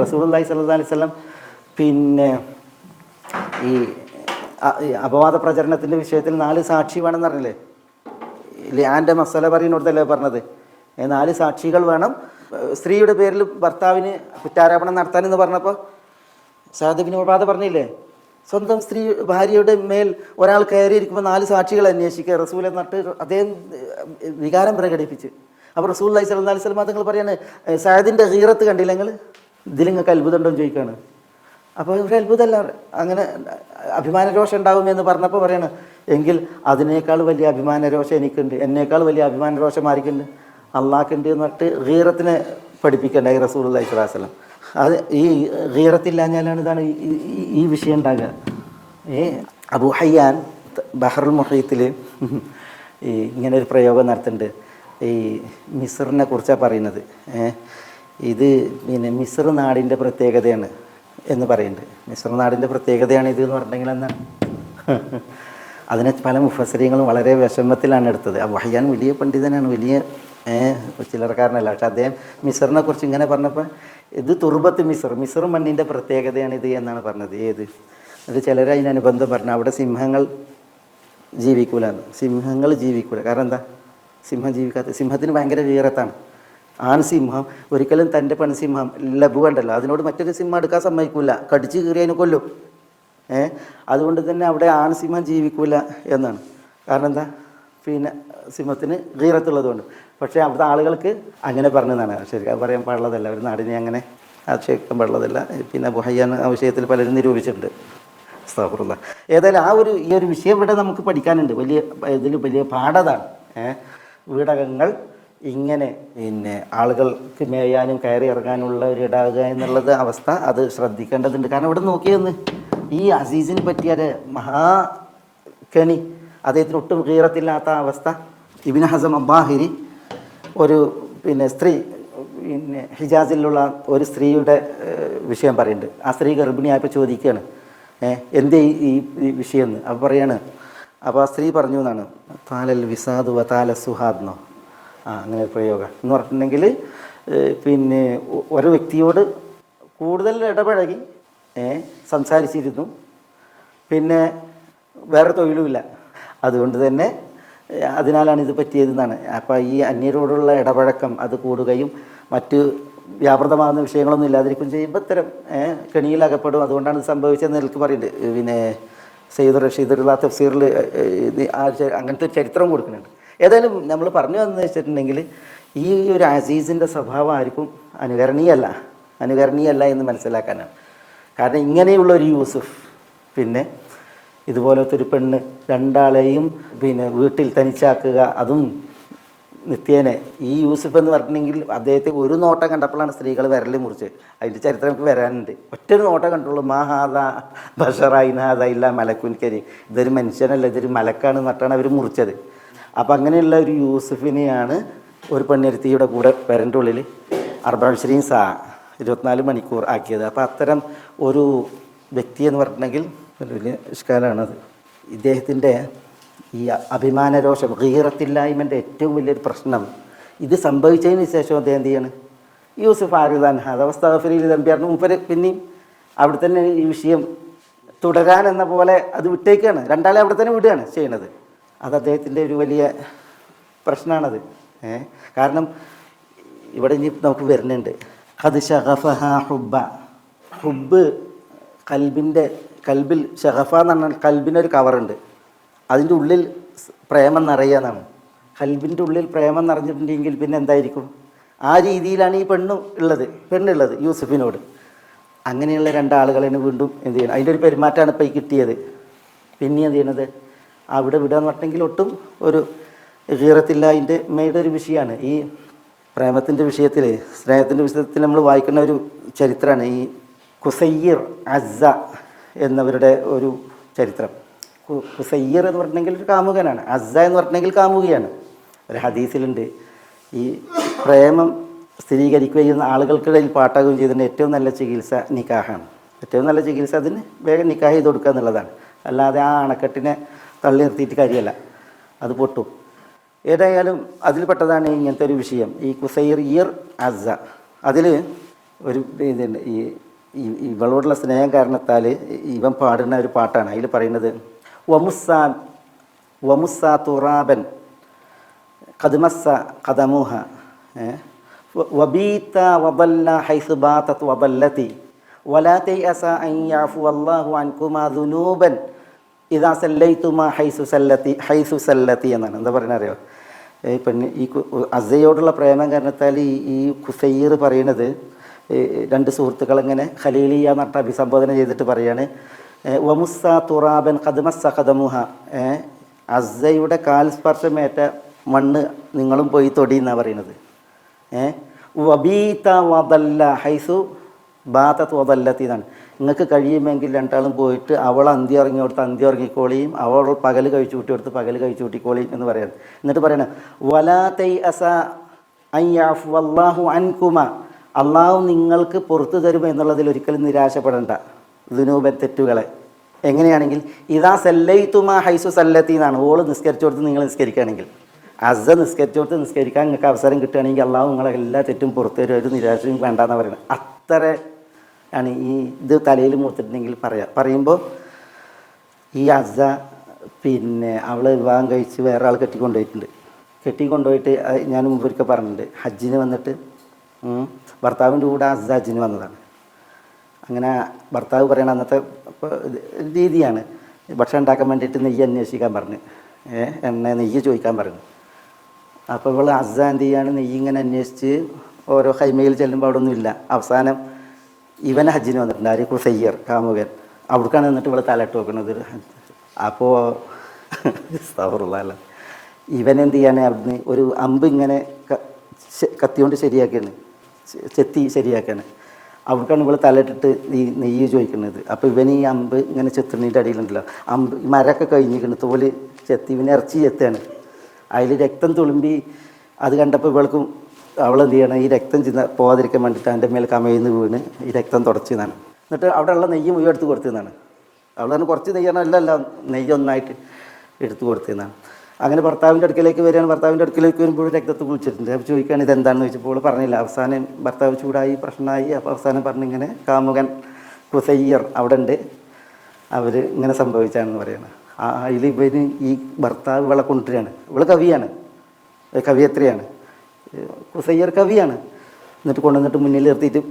റസൂലുള്ളാഹി സ്വല്ലല്ലാഹു അലൈഹി വസല്ലം ഈ അപവാദ പ്രചരണത്തിൻ്റെ വിഷയത്തിൽ 4 സാക്ഷി വേണമെന്ന് പറഞ്ഞില്ലേ? ലിആൻ്റെ മസല പറയുന്നിടത്തല്ലേ പറഞ്ഞത്? 4 സാക്ഷികൾ വേണം സ്ത്രീയുടെ പേരിൽ ഭർത്താവിന് കുറ്റാരോപണം നടത്താനെന്ന് പറഞ്ഞപ്പോൾ സഅദ് ഇബ്നു ഉബാദ പറഞ്ഞില്ലേ, സ്വന്തം ഭാര്യയുടെ മേൽ ഒരാൾ കയറിയിരിക്കുമ്പോൾ 4 സാക്ഷികൾ അന്വേഷിക്കുക. റസൂൽ എന്നിട്ട് അദ്ദേഹം വികാരം പ്രകടിപ്പിച്ച്. അപ്പോൾ റസൂലുള്ളാഹി സ്വല്ലല്ലാഹു അലൈഹി വസല്ലം തങ്ങൾ പറയാണ്, സഅദിൻ്റെ ഗീറത്ത് കണ്ടില്ല നിങ്ങൾ, ഇതിൽ നിങ്ങൾക്ക് അത്ഭുതമുണ്ടോ എന്ന് ചോദിക്കുകയാണ്. അപ്പോൾ ഒരു അത്ഭുതമല്ല, അങ്ങനെ അഭിമാനരോഷം ഉണ്ടാകുമെന്ന് പറഞ്ഞപ്പോൾ പറയാണ്, എങ്കിൽ അതിനേക്കാൾ വലിയ അഭിമാനരോഷം എനിക്കുണ്ട്, എന്നേക്കാൾ വലിയ അഭിമാനരോഷം ആർക്കുണ്ട്? അള്ളാഹ്ക്കുണ്ട് എന്ന് പറഞ്ഞിട്ട് ഗീറത്തിനെ പഠിപ്പിക്കണ്ടായി റസൂലുള്ളാഹി സ്വല്ലല്ലാഹു അലൈഹി വസല്ലം. അത് ഈ ഗീറത്തില്ലാഞ്ഞാലാണ് ഇതാണ് ഈ വിഷയം ഉണ്ടാകുക. അബൂ ഹയ്യാൻ ബഹറുൽ മുഹീത്തിൽ ഇങ്ങനെ ഒരു പ്രയോഗം നടത്തുന്നുണ്ട്. ഈ മിസ്റിനെ കുറിച്ചാണ് പറയുന്നത്. ഇത് മിസ്ർ നാടിൻ്റെ പ്രത്യേകതയാണ് എന്ന് പറയുന്നുണ്ട്. മിസ്ർ നാടിൻ്റെ പ്രത്യേകതയാണ് ഇത് എന്ന് പറഞ്ഞിട്ടുണ്ടെങ്കിൽ എന്താണ്? അതിനെ പല മുഫസ്സിരീങ്ങളും വളരെ വിഷമത്തിലാണ് എടുത്തത്. അബൂ ഹയ്യാൻ വലിയ പണ്ഡിതനാണ്, വലിയ ചില്ലറക്കാരനല്ല. പക്ഷെ അദ്ദേഹം മിസ്റിനെ കുറിച്ച് ഇങ്ങനെ പറഞ്ഞപ്പോൾ ഇത് തുർബത്ത് മിസ്ർ മണ്ണിൻ്റെ പ്രത്യേകതയാണിത് എന്നാണ് പറഞ്ഞത്. എന്നിട്ട് ചിലർ അതിനനുബന്ധം പറഞ്ഞു, അവിടെ സിംഹങ്ങൾ ജീവിക്കൂല. കാരണം എന്താ? സിംഹം ജീവിക്കാത്ത, സിംഹത്തിന് ഭയങ്കര വീരത്താണ്. ആൺസിംഹം ഒരിക്കലും തൻ്റെ പെൺസിംഹം ലബു ഉണ്ടല്ലോ അതിനോട് മറ്റൊരു സിംഹം എടുക്കാൻ സമ്മതിക്കില്ല, കടിച്ച് കീറി അതിനെ കൊല്ലും. അതുകൊണ്ട് തന്നെ അവിടെ ആൺസിംഹം ജീവിക്കൂല എന്നാണ്. കാരണം എന്താ? സിംഹത്തിന് ഗീറത്തുള്ളതുകൊണ്ട്. പക്ഷേ അവിടുത്തെ ആളുകൾക്ക് അങ്ങനെ പറഞ്ഞതാണ്. ശരിക്കും അത് പറയാൻ പാടുള്ളതല്ല, ഒരു നാടിനെ അങ്ങനെ ആക്ഷേപിക്കാൻ പാടുള്ളതല്ല. അബൂ ഹയ്യാൻ ആ വിഷയത്തിൽ പലരും നിരൂപിച്ചിട്ടുണ്ട്. അസ്തഗ്ഫിറുല്ലാഹ്. ഏതായാലും ഈ ഒരു വിഷയം ഇവിടെ നമുക്ക് പഠിക്കാനുണ്ട്. വലിയ പാഠതാണ്. വീടകങ്ങൾ ഇങ്ങനെ ആളുകൾക്ക് മേയാനും കയറി ഇറങ്ങാനുള്ള ഒരു ഇടാകുക എന്നുള്ളത് അവസ്ഥ അത് ശ്രദ്ധിക്കേണ്ടതുണ്ട്. കാരണം ഇവിടെ നോക്കിയെന്ന് ഈ അസീസിന് പറ്റിയ മഹാകണി, അദ്ദേഹത്തിന് ഒട്ടും ഗീറത്തില്ലാത്ത അവസ്ഥ. ഇബ്നു ഹസം അബ്ബാഹിരി ഒരു സ്ത്രീ ഹിജാസിലുള്ള ഒരു സ്ത്രീയുടെ വിഷയം പറയുന്നുണ്ട്. ആ സ്ത്രീ ഗർഭിണിയായപ്പോൾ ചോദിക്കുകയാണ്, എന്തേ ഈ വിഷയം എന്ന്. അപ്പോൾ പറയാണ്, അപ്പോൾ ആ സ്ത്രീ പറഞ്ഞു എന്നാണ്, താലൽ വിസാദു വ താല സുഹാദ്ന്നോ, അങ്ങനെ ഒരു പ്രയോഗം എന്ന് പറഞ്ഞിട്ടുണ്ടെങ്കിൽ ഒരു വ്യക്തിയോട് കൂടുതൽ ഇടപഴകി സംസാരിച്ചിരുന്നു, പിന്നെ വേറെ തൊഴിലുമില്ല, അതുകൊണ്ട് തന്നെ അതിനാലാണ് ഇത് പറ്റിയതെന്നാണ്. അപ്പോൾ ഈ അന്യരോടുള്ള ഇടപഴക്കം അത് കൂടുകയും മറ്റ് വ്യാപൃതമാകുന്ന വിഷയങ്ങളൊന്നും ഇല്ലാതിരിക്കും ചെയ്യുമ്പോൾ ഇത്തരം കെണിയിലകപ്പെടും. അതുകൊണ്ടാണ് ഇത് സംഭവിച്ചതെന്ന് എനിക്ക് പറയുന്നുണ്ട്. സയ്യിദ് റഷീദുള്ള തഫ്സീറിൽ അങ്ങനത്തെ ഒരു ചരിത്രം കൊടുക്കുന്നുണ്ട്. ഏതായാലും നമ്മൾ പറഞ്ഞു വന്നത് വെച്ചിട്ടുണ്ടെങ്കിൽ ഈ ഒരു അസീസിൻ്റെ സ്വഭാവം ആർക്കും അനുകരണീയമല്ല എന്ന് മനസ്സിലാക്കാനാണ്. കാരണം ഇങ്ങനെയുള്ള ഒരു യൂസുഫ്, പിന്നെ ഇതുപോലത്തെ ഒരു പെണ്ണ്, രണ്ടാളെയും വീട്ടിൽ തനിച്ചാക്കുക, അതും നിത്യേനെ. ഈ യൂസുഫ് എന്ന് പറഞ്ഞിട്ടുണ്ടെങ്കിൽ അദ്ദേഹത്തെ ഒരു നോട്ടം കണ്ടപ്പോഴാണ് സ്ത്രീകൾ വിരൽ മുറിച്ച്. അതിൻ്റെ ചരിത്രം നമുക്ക് വരാനുണ്ട്. ഒറ്റൊരു നോട്ടം കണ്ടുള്ളൂ. മാഹാദ ബഷറായിനാദ ഇല്ല മലക്കുൻ കരീം, ഇതൊരു മനുഷ്യനല്ല, ഇതൊരു മലക്കാണെന്ന് പറഞ്ഞിട്ടാണ് അവർ മുറിച്ചത്. അപ്പം അങ്ങനെയുള്ള ഒരു യൂസുഫിനെയാണ് ഒരു പെണ്ണിരുത്തിയുടെ കൂടെ വരൻ്റെ ഉള്ളിൽ 24 സാ 24 മണിക്കൂർ ആക്കിയത്. അപ്പോൾ അത്തരം ഒരു വ്യക്തി എന്ന് പറഞ്ഞിട്ടുണ്ടെങ്കിൽ വലിയ ഇഷ്കാലാണത്. ഇദ്ദേഹത്തിൻ്റെ ഈ അഭിമാനരോഷം, ഗീറത്തില്ലായ്മൻ്റെ ഏറ്റവും വലിയൊരു പ്രശ്നം, ഇത് സംഭവിച്ചതിന് ശേഷം അദ്ദേഹം എന്ത് ചെയ്യാണ്, യൂസുഫ് ആരുദാൻ ഹദവസ്തഫരിൽ തമ്പിയായിരുന്നു മൂപ്പര് പിന്നെയും അവിടെ തന്നെ ഈ വിഷയം തുടരാൻ എന്ന പോലെ അത് വിട്ടേക്കാണ്. രണ്ടാളെ അവിടെ തന്നെ വിടുകയാണ് ചെയ്യണത്. അത് അദ്ദേഹത്തിൻ്റെ ഒരു വലിയ പ്രശ്നമാണത്. കാരണം ഇവിടെ ഇനി നമുക്ക് വരുന്നുണ്ട്, ഖദ് ശഗഫഹ ഹുബ്ബ. ഹുബ്ബ് കൽബിൽ ഷഗഫ എന്ന് പറഞ്ഞാൽ കൽബിനൊരു കവറുണ്ട്, അതിൻ്റെ ഉള്ളിൽ പ്രേമം നിറയാന്നാണ്. കൽബിൻ്റെ ഉള്ളിൽ പ്രേമം നിറഞ്ഞിട്ടുണ്ടെങ്കിൽ പിന്നെ എന്തായിരിക്കും? ആ രീതിയിലാണ് ഈ പെണ്ണുള്ളത് യൂസുഫിനോട്. അങ്ങനെയുള്ള രണ്ടാളുകളെ വീണ്ടും എന്ത് ചെയ്യണം, അതിൻ്റെ ഒരു പെരുമാറ്റമാണ് ഇപ്പോൾ ഈ കിട്ടിയത്. പിന്നെ എന്ത് ചെയ്യണത്, അവിടെ വിടാന്ന് പറഞ്ഞെങ്കിൽ ഒട്ടും ഒരു ഗീറത്തില്ല. അതിൻ്റെ മെയുടെ ഒരു വിഷയമാണ് ഈ പ്രേമത്തിൻ്റെ വിഷയത്തിൽ, സ്നേഹത്തിൻ്റെ വിഷയത്തിൽ നമ്മൾ വായിക്കുന്ന ഒരു ചരിത്രമാണ് ഈ ഖുസയ്യിർ അസ്സ എന്നവരുടെ ഒരു ചരിത്രം. ഖുസയ്യിർ എന്ന് പറഞ്ഞിട്ടുണ്ടെങ്കിൽ ഒരു കാമുകനാണ്, അസ്സ എന്ന് പറഞ്ഞിട്ടുണ്ടെങ്കിൽ കാമുകയാണ്. ഒരു ഹദീസിലുണ്ട്, ഈ പ്രേമം സ്ഥിരീകരിക്കുകയും ആളുകൾക്കിടയിൽ പാട്ടാകുകയും ചെയ്തതിൻ്റെ ഏറ്റവും നല്ല ചികിത്സ നിക്കാഹാണ്. ഏറ്റവും നല്ല ചികിത്സ അതിന് വേഗം നിക്കാഹ് ചെയ്ത് കൊടുക്കുക എന്നുള്ളതാണ്. അല്ലാതെ ആ അണക്കെട്ടിനെ തള്ളി നിർത്തിയിട്ട് കാര്യമല്ല, അത് പൊട്ടും. ഏതായാലും അതിൽപ്പെട്ടതാണ് ഇങ്ങനത്തെ ഒരു വിഷയം, ഈ ഖുസയ്യിർ അസ്സ. അതിൽ ഒരു ഇതുണ്ട്, ഇവളോടുള്ള സ്നേഹം കാരണത്താൽ ഇവൻ പാടുന്ന ഒരു പാട്ടാണ്. അതിൽ പറയുന്നത്, വമുസ്സ തുറാബൻ ഖദ്മസ്സ ഖദമുഹ വബീത വദല്ല ഹൈസു ബാതത് വദല്ലതി വലാ തയഅസ അൻ യഅഫു അല്ലാഹു അൻകുമാ ദുനൂബൻ ഇദാ സല്ലൈതുമാ ഹൈസു സല്ലതി എന്നാണ്. എന്താ പറയുന്നത് അറിയോ? പെണ്ണ് ഈ അസ്സയോടുള്ള പ്രേമം കാരണത്താൽ ഈ ഖുസയ്യിർ പറയുന്നത്, രണ്ട് സുഹൃത്തുക്കളിങ്ങനെ ഖലീലിയ എന്ന് പറഞ്ഞിട്ട് അഭിസംബോധന ചെയ്തിട്ട് പറയാണ്, വമുസ്സ തുറാബൻ ഖദ്മസ്സ ഖദമുഹ, അസ്സയുടെ കാൽ സ്പർശമേറ്റ മണ്ണ് നിങ്ങളും പോയി തൊടി എന്നാണ് പറയുന്നത്. വബീത വദല്ല ഹൈസു ബാതത് വദല്ലത്തി എന്നാണ്. നിങ്ങൾക്ക് കഴിയുമെങ്കിൽ രണ്ടാളും പോയിട്ട് അവൾ അന്തി ഇറങ്ങി കൊടുത്ത് അന്തി ഇറങ്ങിക്കോളിയും, അവൾ പകൽ കഴിച്ചു കൂട്ടി കൊടുത്ത് പകൽ കഴിച്ചു കൂട്ടിക്കോളിയും എന്ന് പറയണം. എന്നിട്ട് പറയണം, വലാ തയഅസ അൻ യഅഫു അല്ലാഹു അൻകുമ, അള്ളാഹു നിങ്ങൾക്ക് പുറത്തു തരും എന്നുള്ളതിൽ ഒരിക്കലും നിരാശപ്പെടേണ്ട ദുനൂബൻ തെറ്റുകളെ. എങ്ങനെയാണെങ്കിൽ ഇതാ സല്ലൈതുമാ ഹൈസു സല്ലത്തി എന്നാണ്. ഓള് നിസ്കരിച്ചു കൊടുത്ത് നിങ്ങൾ നിസ്കരിക്കുകയാണെങ്കിൽ, അസ്സ നിസ്കരിച്ചു കൊടുത്ത് നിസ്കരിക്കാൻ നിങ്ങൾക്ക് അവസരം കിട്ടുകയാണെങ്കിൽ അള്ളാഹു നിങ്ങളെ എല്ലാ തെറ്റും പുറത്തു തരും, ഒരു നിരാശയും വേണ്ടെന്ന് പറയുന്നത്. അത്ര ആണ് ഈ ഇത് തലയിൽ മൂത്തിട്ടുണ്ടെങ്കിൽ പറയുമ്പോൾ ഈ അസ്സ അവൾ വിവാഹം കഴിച്ച് വേറെ ആൾ കെട്ടിക്കൊണ്ടുപോയിട്ട് ഞാൻ മുമ്പൊരിക്കൽ പറഞ്ഞിട്ടുണ്ട്, ഹജ്ജിന് വന്നിട്ട് ഭർത്താവിൻ്റെ കൂടെ അസ്സ ഹജ്ജിന് വന്നതാണ്. അങ്ങനെ ഭർത്താവ് പറയണ അന്നത്തെ രീതിയാണ്, ഭക്ഷണം ഉണ്ടാക്കാൻ വേണ്ടിയിട്ട് നെയ്യ് അന്വേഷിക്കാൻ പറഞ്ഞു, എന്നെ നെയ്യ് ചോദിക്കാൻ പറഞ്ഞു. അപ്പോൾ ഇവൾ അസ്സ എന്ത് ചെയ്യാണ്, നെയ്യ് ഇങ്ങനെ അന്വേഷിച്ച് ഓരോ ഹൈമയിൽ ചെല്ലുമ്പോൾ അവിടെ ഒന്നുമില്ല. അവസാനം ഇവൻ ഹജ്ജിന് വന്നിട്ടുണ്ട്, ആര് ഖുസയ്യിർ കാമുകൻ, അവിടേക്കാണ് എന്നിട്ട് ഇവൾ തലയിട്ട് വെക്കുന്നത്. അപ്പോൾ അല്ല, ഇവൻ എന്ത് ചെയ്യാണ്, അവിടുന്ന് ഒരു അമ്പ് ഇങ്ങനെ കത്തിയോണ്ട് ചെത്തി ശരിയാക്കാണ്. അവിടേക്കാണ് ഇവൾ തലയിട്ടിട്ട് ഈ നെയ്യ് ചോദിക്കുന്നത്. അപ്പോൾ ഇവൻ ഈ അമ്പ് ഇങ്ങനെ ചെത്തുന്നതിൻ്റെ അടിയിലുണ്ടല്ലോ, അമ്പ് മരമൊക്കെ കഴിഞ്ഞിരിക്കുന്നു, തോല് ചെത്തി ഇവന് ഇറച്ചി ചെത്താണ്. അതിൽ രക്തം തുളുമ്പി അത് കണ്ടപ്പോൾ ഇവൾക്കും അവളെന്ത് ചെയ്യണം, ഈ രക്തം പോകാതിരിക്കാൻ വേണ്ടിയിട്ട് അതിൻ്റെ മേൽ കമയിന്ന് വീണ് ഈ രക്തം തുടച്ചതാണ്. എന്നിട്ട് അവിടെ ഉള്ള നെയ്യ് മുഴുവൻ എടുത്ത് കൊടുത്തതാണ്. അവൾ തന്നെ കുറച്ച് നെയ്യാണ്, അല്ലല്ല നെയ്യ് ഒന്നായിട്ട് എടുത്തു കൊടുത്തതാണ്. അങ്ങനെ ഭർത്താവിൻ്റെ അടുക്കലേക്ക് വരികയാണ്. ഭർത്താവിൻ്റെ അടുക്കലേക്ക് വരുമ്പോൾ രക്തത്തെ കുളിച്ചിട്ടുണ്ട്. അപ്പോൾ ചോദിക്കുകയാണ് ഇതെന്താണെന്ന് ചോദിച്ചപ്പോൾ പറഞ്ഞില്ല. അവസാനം ഭർത്താവ് ചൂടായി, പ്രശ്നമായി. അപ്പോൾ അവസാനം പറഞ്ഞിങ്ങനെ കാമുകൻ ഖുസയ്യിർ അവിടെ ഉണ്ട്, അവർ ഇങ്ങനെ സംഭവിച്ചാണെന്ന് പറയണം. അതിൽ ഇവന് ഈ ഭർത്താവ് ഇവളെ കൊണ്ടുവരികയാണ്. ഇവൾ കവിയാണ്, കവിയത്രിയാണ്, ഖുസയ്യിർ കവിയാണ്. എന്നിട്ട് കൊണ്ടുവന്നിട്ട് മുന്നിൽ നിർത്തിയിട്ട്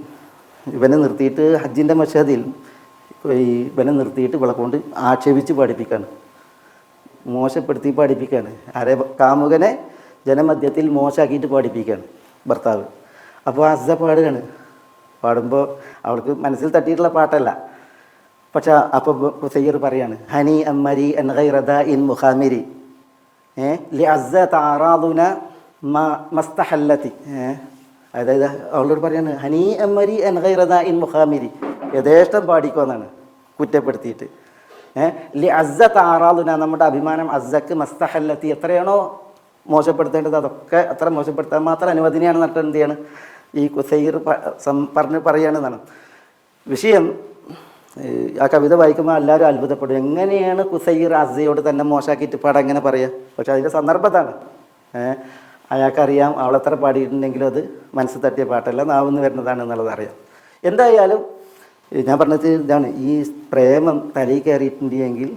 ഇവനെ നിർത്തിയിട്ട് ഹജ്ജിൻ്റെ മഷഹദിൽ ഈ ഇവനെ നിർത്തിയിട്ട് ഇവളെ കൊണ്ട് ആക്ഷേപിച്ച് പഠിപ്പിക്കുകയാണ്, മോശപ്പെടുത്തി പഠിപ്പിക്കുകയാണ്. ആരെ? കാമുകനെ ജനമധ്യത്തിൽ മോശമാക്കിയിട്ട് പഠിപ്പിക്കുകയാണ് ഭർത്താവ്. അപ്പോൾ അസ്സ പാടുകയാണ്. പാടുമ്പോൾ അവൾക്ക് മനസ്സിൽ തട്ടിയിട്ടുള്ള പാട്ടല്ല. പക്ഷെ അപ്പോൾ ഖുസൈർ പറയാണ്, ഹനി അമ്മരി അൻ ഗൈറദ ഇൻ മുഖാമിരി ലി അസ്സ താറാദുന മസ്തഹല്ലത്തി. അതായത് അവളോട് പറയാണ്, ഹനി അമ്മരി അൻ ഗൈറദ ഇൻ മുഖാമിരി, യഥേഷ്ടം പാടിക്കുമെന്നാണ് കുറ്റപ്പെടുത്തിയിട്ട്. ലി അസ്സ താറാദുന, നമ്മുടെ അഭിമാനം അസ്സക്ക് മസ്തഹല്ലത്തി, എത്രയാണോ മോശപ്പെടുത്തേണ്ടത് അതൊക്കെ അത്ര മോശപ്പെടുത്താൻ മാത്രം അനുവദനീയാണെന്ന് പറഞ്ഞിട്ട് എന്ത് ചെയ്യാണ് ഈ ഖുസൈർ പറയുകയാണെന്നാണ് വിഷയം. ആ കവിത വായിക്കുമ്പോൾ എല്ലാവരും അത്ഭുതപ്പെടും, എങ്ങനെയാണ് ഖുസൈർ അസ്സയോട് തന്നെ മോശമാക്കിയിട്ട് പാടാൻ എങ്ങനെ പറയുക? പക്ഷെ അതിൻ്റെ സന്ദർഭത്താണ്. അയാൾക്കറിയാം അവളെത്ര പാടിയിട്ടുണ്ടെങ്കിലും അത് മനസ്സ് തട്ടിയ പാട്ടല്ല, നാവിന്ന് വരുന്നതാണ് എന്നുള്ളത് അറിയാം. എന്തായാലും ഞാൻ പറഞ്ഞത് ഇതാണ്, ഈ പ്രേമം തലയിൽ കയറിയിട്ടുണ്ടെങ്കിൽ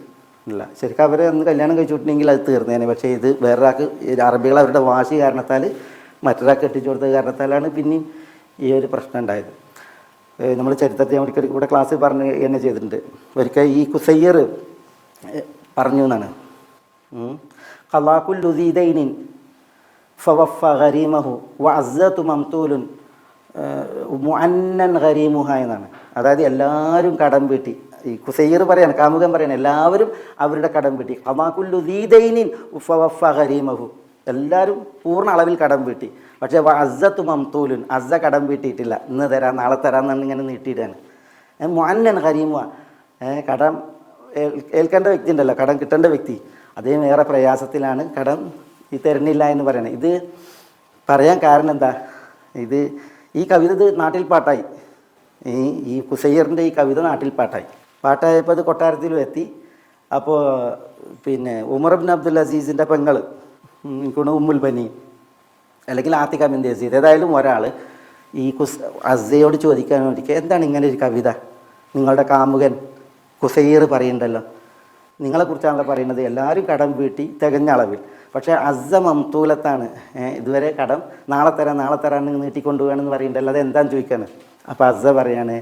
ഇല്ല, ശരിക്കും അവരെ അന്ന് കല്യാണം കഴിച്ചുവിട്ടുണ്ടെങ്കിൽ അത് തീർന്നേനെ. പക്ഷേ ഇത് വേറൊരാൾക്ക്, അറബികൾ അവരുടെ വാശി കാരണത്താൽ മറ്റൊരാൾക്ക് കെട്ടിച്ചു കൊടുത്തത് കാരണത്താലാണ് പിന്നെയും ഈ ഒരു പ്രശ്നം ഉണ്ടായത്. നമ്മൾ ചരിത്രത്തെ ഒരിക്കൽ ഇവിടെ ക്ലാസ്സിൽ പറഞ്ഞ് എന്നെ ചെയ്തിട്ടുണ്ട്. ഒരിക്കൽ ഈ ഖുസൈർ പറഞ്ഞു എന്നാണ്, ഖലാഖുൽ ലുസീദൈനിൻ ഫവഫ ഗരീമഹു വഅസ്സതു മംതൂലുൻ മുഅന്നൻ ഗരീമുഹ എന്നാണ്. അതായത് എല്ലാവരും കടം വീട്ടി. ഈ ഖുസൈർ പറയാണ്, കാമുകൻ പറയാണ്, എല്ലാവരും അവരുടെ കടം വീട്ടി. ഖലാഖുൽ ലുസീദൈനിൻ ഫവഫ ഗരീമഹു, എല്ലാവരും പൂർണ്ണ അളവിൽ കടം വീട്ടി. പക്ഷേ വഅസ്സതു മംതൂലുൻ, അസ്സ കടം വീട്ടിയിട്ടില്ല, ഇന്ന് തരാം നാളെ തരാമെന്നാണ് ഇങ്ങനെ നീട്ടിയിട്ടാണ്. മുഅന്നൻ ഗരീമുഹ, കടം ഏൽക്കേണ്ട വ്യക്തി ഉണ്ടല്ലോ, കടം കിട്ടേണ്ട വ്യക്തി, അദ്ദേഹം ഏറെ പ്രയാസത്തിലാണ്, കടം ഈ തരുന്നില്ല എന്ന് പറയണത്. ഇത് പറയാൻ കാരണം എന്താ? ഈ കവിത ഇത് നാട്ടിൽ പാട്ടായി. ഈ ഖുസൈറിൻ്റെ ഈ കവിത നാട്ടിൽ പാട്ടായപ്പോൾ അത് കൊട്ടാരത്തിലും എത്തി. അപ്പോൾ പിന്നെ ഉമർ ഇബ്നു അബ്ദുൽ അസീസിൻ്റെ പെങ്ങൾ, എനിക്കൊന്ന് ഉമ്മുൽ ബനി അല്ലെങ്കിൽ ആത്തിക ബിൻത് യസീദ്, ഏതായാലും ഒരാൾ ഈ അസ്സയോട് ചോദിക്കാൻ വേണ്ടിയിട്ട്, എന്താണ് ഇങ്ങനെ ഒരു കവിത നിങ്ങളുടെ കാമുകൻ ഖുസൈർ പറയുന്നുണ്ടല്ലോ, നിങ്ങളെക്കുറിച്ചാണല്ലോ പറയുന്നത്, എല്ലാവരും കടം വീട്ടി തികഞ്ഞ അളവിൽ, പക്ഷേ അസ്സ മംതൂലത്താണ്, ഇതുവരെ കടം നാളെ തരാൻ നീട്ടിക്കൊണ്ടുപോകണമെന്ന് പറയുന്നുണ്ടല്ലോ, അത് എന്താണെന്ന് ചോദിക്കാണ്. അപ്പോൾ അസ്സ പറയാണ്,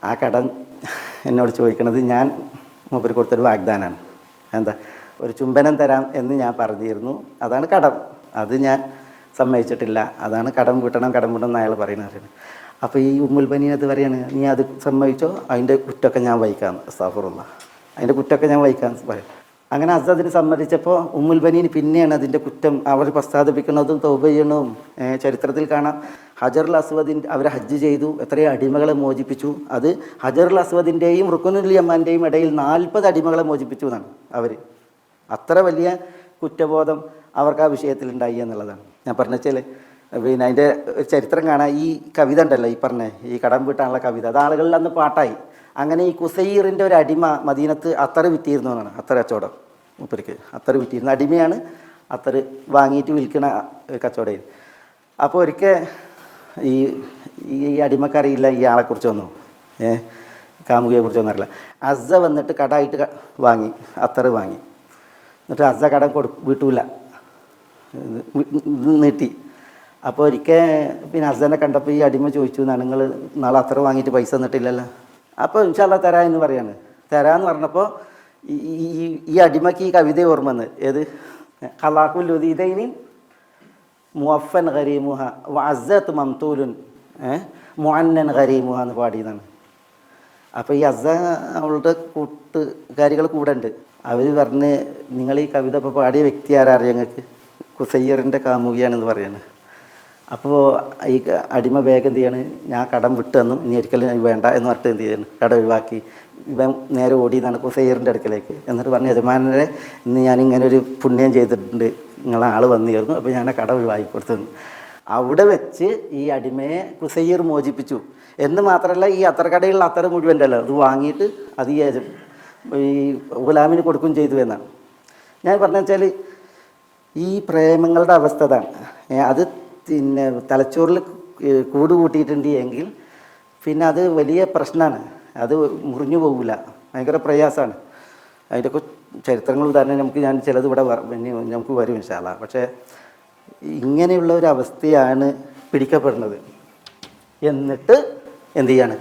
ആ കടം എന്നോട് ചോദിക്കണത് ഞാൻ മൂപ്പര് കൊടുത്തൊരു വാഗ്ദാനമാണ്. എന്താ? ഒരു ചുംബനം തരാം എന്ന് ഞാൻ പറഞ്ഞിരുന്നു, അതാണ് കടം, അത് ഞാൻ സമ്മതിച്ചിട്ടില്ല, അതാണ് കടം വീട്ടണം എന്ന് അയാൾ പറയുന്നത്. അപ്പോൾ ഈ ഉമ്മുൽ ബനീനത് പറയാണ്, നീ അത് സമ്മതിച്ചോ, അതിൻ്റെ കുറ്റമൊക്കെ ഞാൻ വഹിക്കാം, അസ്തഗ്ഫിറുല്ലാഹ്, അതിൻ്റെ കുറ്റമൊക്കെ ഞാൻ വഹിക്കാൻ പറയും. അങ്ങനെ അസ്സ അതിന് സമ്മതിച്ചപ്പോൾ ഉമ്മുൽ ബനീൻ പിന്നെയാണ് അതിൻ്റെ കുറ്റം അവർ പശ്ചാത്തപിക്കുന്നതും തൗബ ചെയ്യണതും. ചരിത്രത്തിൽ കാണാം, ഹജറുൽ അസ്വദിൻ്റെ അവർ ഹജ്ജ് ചെയ്തു, എത്രയോ അടിമകളെ മോചിപ്പിച്ചു. അത് ഹജറുൽ അസ്വദിൻ്റെയും റുക്നുൽ യമാൻ്റെയും ഇടയിൽ 40 അടിമകളെ മോചിപ്പിച്ചു എന്നാണ് അവർ. അത്ര വലിയ കുറ്റബോധം അവർക്ക് ആ വിഷയത്തിലുണ്ടായി എന്നുള്ളതാണ് ഞാൻ പറഞ്ഞാൽ. പിന്നെ അതിൻ്റെ ഒരു ചരിത്രം കാണാൻ, ഈ കവിത ഉണ്ടല്ലോ, ഈ പറഞ്ഞ ഈ കടം വീട്ടാനുള്ള കവിത, അത് ആളുകളിൽ അന്ന് പാട്ടായി. അങ്ങനെ ഈ ഖുസൈറിൻ്റെ ഒരു അടിമ മദീനത്ത് അത്തറ് വിറ്റിരുന്നു എന്നാണ്. അത്തറ് കച്ചവടം, മൂപ്പർക്ക് അത്തറ് വിറ്റിരുന്നു, അടിമയാണ്, അത്തറ് വാങ്ങിയിട്ട് വിൽക്കണ കച്ചവടം. അപ്പോൾ ഒരിക്കൽ ഈ അടിമക്കറിയില്ല ഈ ആളെക്കുറിച്ചൊന്നും, കാമുകിയെക്കുറിച്ചൊന്നും അറിയില്ല. അസ്സ വന്നിട്ട് കടമായിട്ട് വാങ്ങി, അത്തറ് വാങ്ങി. എന്നിട്ട് അസ്സ കടം വീട്ടൂല, നീട്ടി. അപ്പോൾ ഒരിക്കൽ പിന്നെ അസ്സനെ കണ്ടപ്പോൾ ഈ അടിമ ചോദിച്ചു, നിങ്ങൾ നാളെ അത്തറ് വാങ്ങിയിട്ട് പൈസ തന്നിട്ടില്ലല്ലോ. അപ്പോൾ ഇൻഷാ അല്ലാഹ് തരാം എന്ന് പറയാണ്. തരാമെന്ന് പറഞ്ഞപ്പോൾ ഈ അടിമയ്ക്ക് ഈ കവിത ഓർമ്മ വന്ന്, ഏത്? ഖലാഖുൽ ലുസീദൈനി മുഅഫൻ ഗരീമുഹ വഅസ്സതു മംതൂലുൻ മുഅന്നൻ ഗരീമുഹ എന്ന് പാടിയതാണ്. അപ്പോൾ ഈ അസ്സ അവളുടെ കൂട്ടുകാരികൾ കൂടെ ഉണ്ട്. അവർ പറഞ്ഞ്, നിങ്ങൾ ഈ കവിത ഇപ്പോൾ പാടിയ വ്യക്തി ആരാ അറിയാം ഞങ്ങൾക്ക്? ഖുസൈറിൻ്റെ കാമുകിയാണെന്ന് പറയാണ്. അപ്പോൾ ഈ അടിമ വേഗം എന്ത് ചെയ്യാണ്, ഞാൻ കടം വിട്ടു തന്നു, ഇനി ഒരിക്കലും വേണ്ട എന്ന് പറഞ്ഞിട്ട് എന്ത് ചെയ്യാണ്, കട ഒഴിവാക്കി ഇവൻ നേരെ ഓടിയതാണ് ഖുസൈറിൻ്റെ അടുക്കലേക്ക്. എന്നിട്ട് പറഞ്ഞു, യജമാനരെ ഇന്ന് ഞാനിങ്ങനെ ഒരു പുണ്യം ചെയ്തിട്ടുണ്ട്, നിങ്ങളെ ആൾ വന്നിരുന്നു, അപ്പോൾ ഞാൻ ആ കട ഒഴിവാക്കി കൊടുത്തു. അവിടെ വെച്ച് ഈ അടിമയെ ഖുസൈർ മോചിപ്പിച്ചു എന്ന് മാത്രമല്ല, ഈ അത്തറക്കടയിലുള്ള അത്തറ് മുഴുവൻ്റെല്ലോ അത് വാങ്ങിയിട്ട് അത് ഈ ഗുലാമിന് കൊടുക്കുകയും ചെയ്തു എന്നാണ് ഞാൻ പറഞ്ഞു. വെച്ചാൽ ഈ പ്രേമങ്ങളുടെ അവസ്ഥ അതാണ്. അത് പിന്നെ തലച്ചോറിൽ കൂട് കൂട്ടിയിട്ടുണ്ട് എങ്കിൽ പിന്നെ അത് വലിയ പ്രശ്നമാണ്, അത് മുറിഞ്ഞു പോകില്ല, ഭയങ്കര പ്രയാസമാണ്. അതിൻ്റെയൊക്കെ ചരിത്രങ്ങൾ ഉദാഹരണം ഞാൻ ചിലത് ഇവിടെ നമുക്ക് വരും ഇൻഷാ അല്ലാഹ്. പക്ഷേ ഇങ്ങനെയുള്ള ഒരു അവസ്ഥയാണ് പിടിക്കപ്പെടുന്നത്. എന്നിട്ട് എന്തു ചെയ്യാണ്,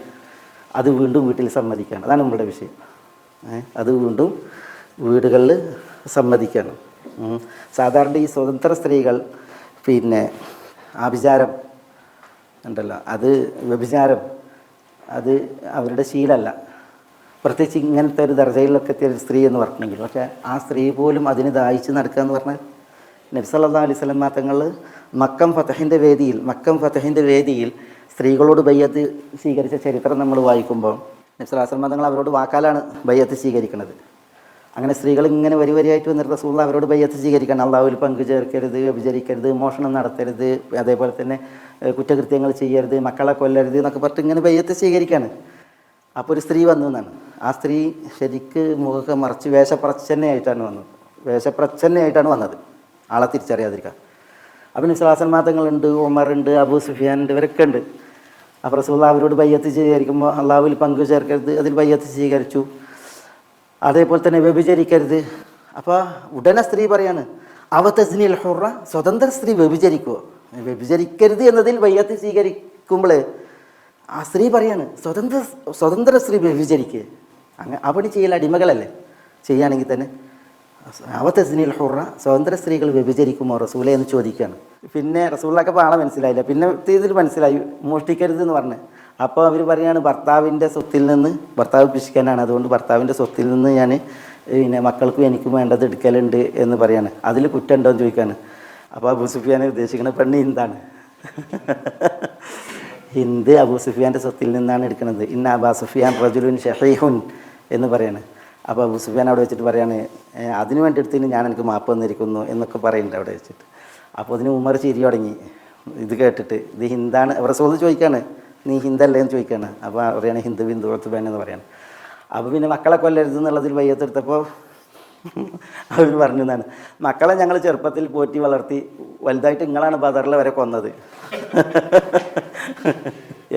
അത് വീണ്ടും വീട്ടിൽ സമ്മതിക്കുകയാണ്. അതാണ് നമ്മുടെ വിഷയം. അത് വീണ്ടും വീടുകളിൽ സമ്മതിക്കണം. സാധാരണ ഈ സ്വതന്ത്ര സ്ത്രീകൾ പിന്നെ ആഭിചാരം ഉണ്ടല്ലോ, അത് വ്യഭിചാരം, അത് അവരുടെ ശീലമല്ല. പ്രത്യേകിച്ച് ഇങ്ങനത്തെ ഒരു ദർജയിലൊക്കെ എത്തിയ ഒരു സ്ത്രീ എന്ന് പറഞ്ഞെങ്കിൽ, പക്ഷേ ആ സ്ത്രീ പോലും അതിന് ദാഹിച്ച് നടക്കുക എന്ന് പറഞ്ഞാൽ നബി സല്ലല്ലാഹു അലൈഹി വസല്ലം തങ്ങൾ മക്കം ഫതഹിൻ്റെ വേദിയിൽ സ്ത്രീകളോട് ബയ്യത്ത് സ്വീകരിച്ച ചരിത്രം നമ്മൾ വായിക്കുമ്പോൾ നബി സല്ലല്ലാഹു അലൈഹി വസല്ലം തങ്ങൾ അവരോട് വാക്കാലാണ് ബയ്യത്ത് സ്വീകരിക്കുന്നത്. അങ്ങനെ സ്ത്രീകൾ ഇങ്ങനെ വരിയായിട്ട് വന്നിട്ട് റസൂലുള്ളാഹി അവരോട് ബയ്യത്ത് സ്വീകരിക്കണം. അള്ളാഹുവിൽ പങ്കു ചേർക്കരുത്, വ്യഭിചരിക്കരുത്, മോഷണം നടത്തരുത്, അതേപോലെ തന്നെ കുറ്റകൃത്യങ്ങൾ ചെയ്യരുത്, മക്കളെ കൊല്ലരുത് എന്നൊക്കെ പറഞ്ഞിട്ട് ഇങ്ങനെ ബയ്യത്ത് സ്വീകരിക്കുകയാണ്. അപ്പോൾ ഒരു സ്ത്രീ വന്നു എന്നാണ്. ആ സ്ത്രീ ശരിക്ക് മുഖമൊക്കെ മറച്ച് വേഷപ്രച്ഛന്നയായിട്ടാണ് വന്നത്, ആളെ തിരിച്ചറിയാതിരിക്കുക. അപ്പോൾ നബി സല്ലല്ലാഹു അലൈഹി വസല്ലം തങ്ങളുണ്ട്, ഉമറുണ്ട്, അബൂ സുഫിയാൻ ഉണ്ട്, ഇവരൊക്കെ ഉണ്ട്. അപ്പോൾ റസൂലുള്ളാഹി അവരോട് ബയ്യത്ത് സ്വീകരിക്കുമ്പോൾ അള്ളാഹുവിൽ പങ്കു ചേർക്കരുത്, അതിൽ ബയ്യത്ത് സ്വീകരിച്ചു. അതേപോലെ തന്നെ വ്യഭിചരിക്കരുത്. അപ്പോൾ ഉടനെ സ്ത്രീ പറയാണ്, അവതസ്നിൽ ഹുറ, സ്വതന്ത്ര സ്ത്രീ വ്യഭിചരിക്കുമോ? വ്യഭിചരിക്കരുത് എന്നതിൽ ബയ്യത്ത് സ്വീകരിക്കുമ്പോൾ ആ സ്ത്രീ പറയാണ്, സ്വതന്ത്ര സ്ത്രീ വ്യഭിചരിക്കുക. അങ്ങനെ ആ പണി ചെയ്യൽ അടിമകളല്ലേ, ചെയ്യുകയാണെങ്കിൽ തന്നെ. അവതസ്നിൽ ഹുറ, സ്വതന്ത്ര സ്ത്രീകൾ വ്യഭിചരിക്കുമോ റസൂലേ എന്ന് ചോദിക്കുകയാണ്. പിന്നെ റസൂലൊക്കെ ആളെ മനസ്സിലായില്ല. പിന്നെ ഇതിൽ മനസ്സിലായി മോഷ്ടിക്കരുത് എന്ന് പറഞ്ഞ്. അപ്പോൾ അവർ പറയുകയാണ്, ഭർത്താവിൻ്റെ സ്വത്തിൽ നിന്ന്, ഭർത്താവ് പിശുക്കനാണ്, അതുകൊണ്ട് ഭർത്താവിൻ്റെ സ്വത്തിൽ നിന്ന് ഞാൻ പിന്നെ മക്കൾക്കും എനിക്കും വേണ്ടത് എടുക്കലുണ്ട് എന്ന് പറയാണ്. അതിൽ കുറ്റമുണ്ടോ എന്ന് ചോദിക്കുകയാണ്. അപ്പോൾ അബൂ സുഫിയാനെ ഉദ്ദേശിക്കുന്നത് പെണ്ണ് ഹിന്ദാണ്. ഹിന്ദ് അബൂ സുഫിയാൻ്റെ സ്വത്തിൽ നിന്നാണ് എടുക്കുന്നത്. ഇന്ന അബാ സുഫിയാൻ റജുലുൻ ഷഹീഹുൻ എന്ന് പറയാണ്. അപ്പോൾ അബൂ സുഫിയാൻ അവിടെ വെച്ചിട്ട് പറയാണ്, അതിന് വേണ്ടി എടുത്തതിന് ഞാൻ എനിക്ക് മാപ്പ് വന്നിരിക്കുന്നു എന്നൊക്കെ പറയുന്നുണ്ട് അവിടെ വെച്ചിട്ട്. അപ്പോൾ അതിന് ഉമർ ചിരി തുടങ്ങി ഇത് കേട്ടിട്ട്. ഇത് ഹിന്ദാണ്. റസൂൽ ചോദിക്കുകയാണ്, നീ ഹിന്ദല്ലേ എന്ന് ചോദിക്കുകയാണ്. അപ്പോൾ പറയാണ് ഹിന്ദു ബിന്ദു ഉത്ബൻ എന്ന് പറയാണ്. അപ്പോൾ പിന്നെ മക്കളെ കൊല്ലരുത് എന്നുള്ളതിൽ വയ്യത്തെടുത്തപ്പോൾ അവർ പറഞ്ഞു എന്നാണ്, മക്കളെ ഞങ്ങൾ ചെറുപ്പത്തിൽ പോറ്റി വളർത്തി വലുതായിട്ട് നിങ്ങളാണ് ബദറിൽ വരെ കൊന്നത്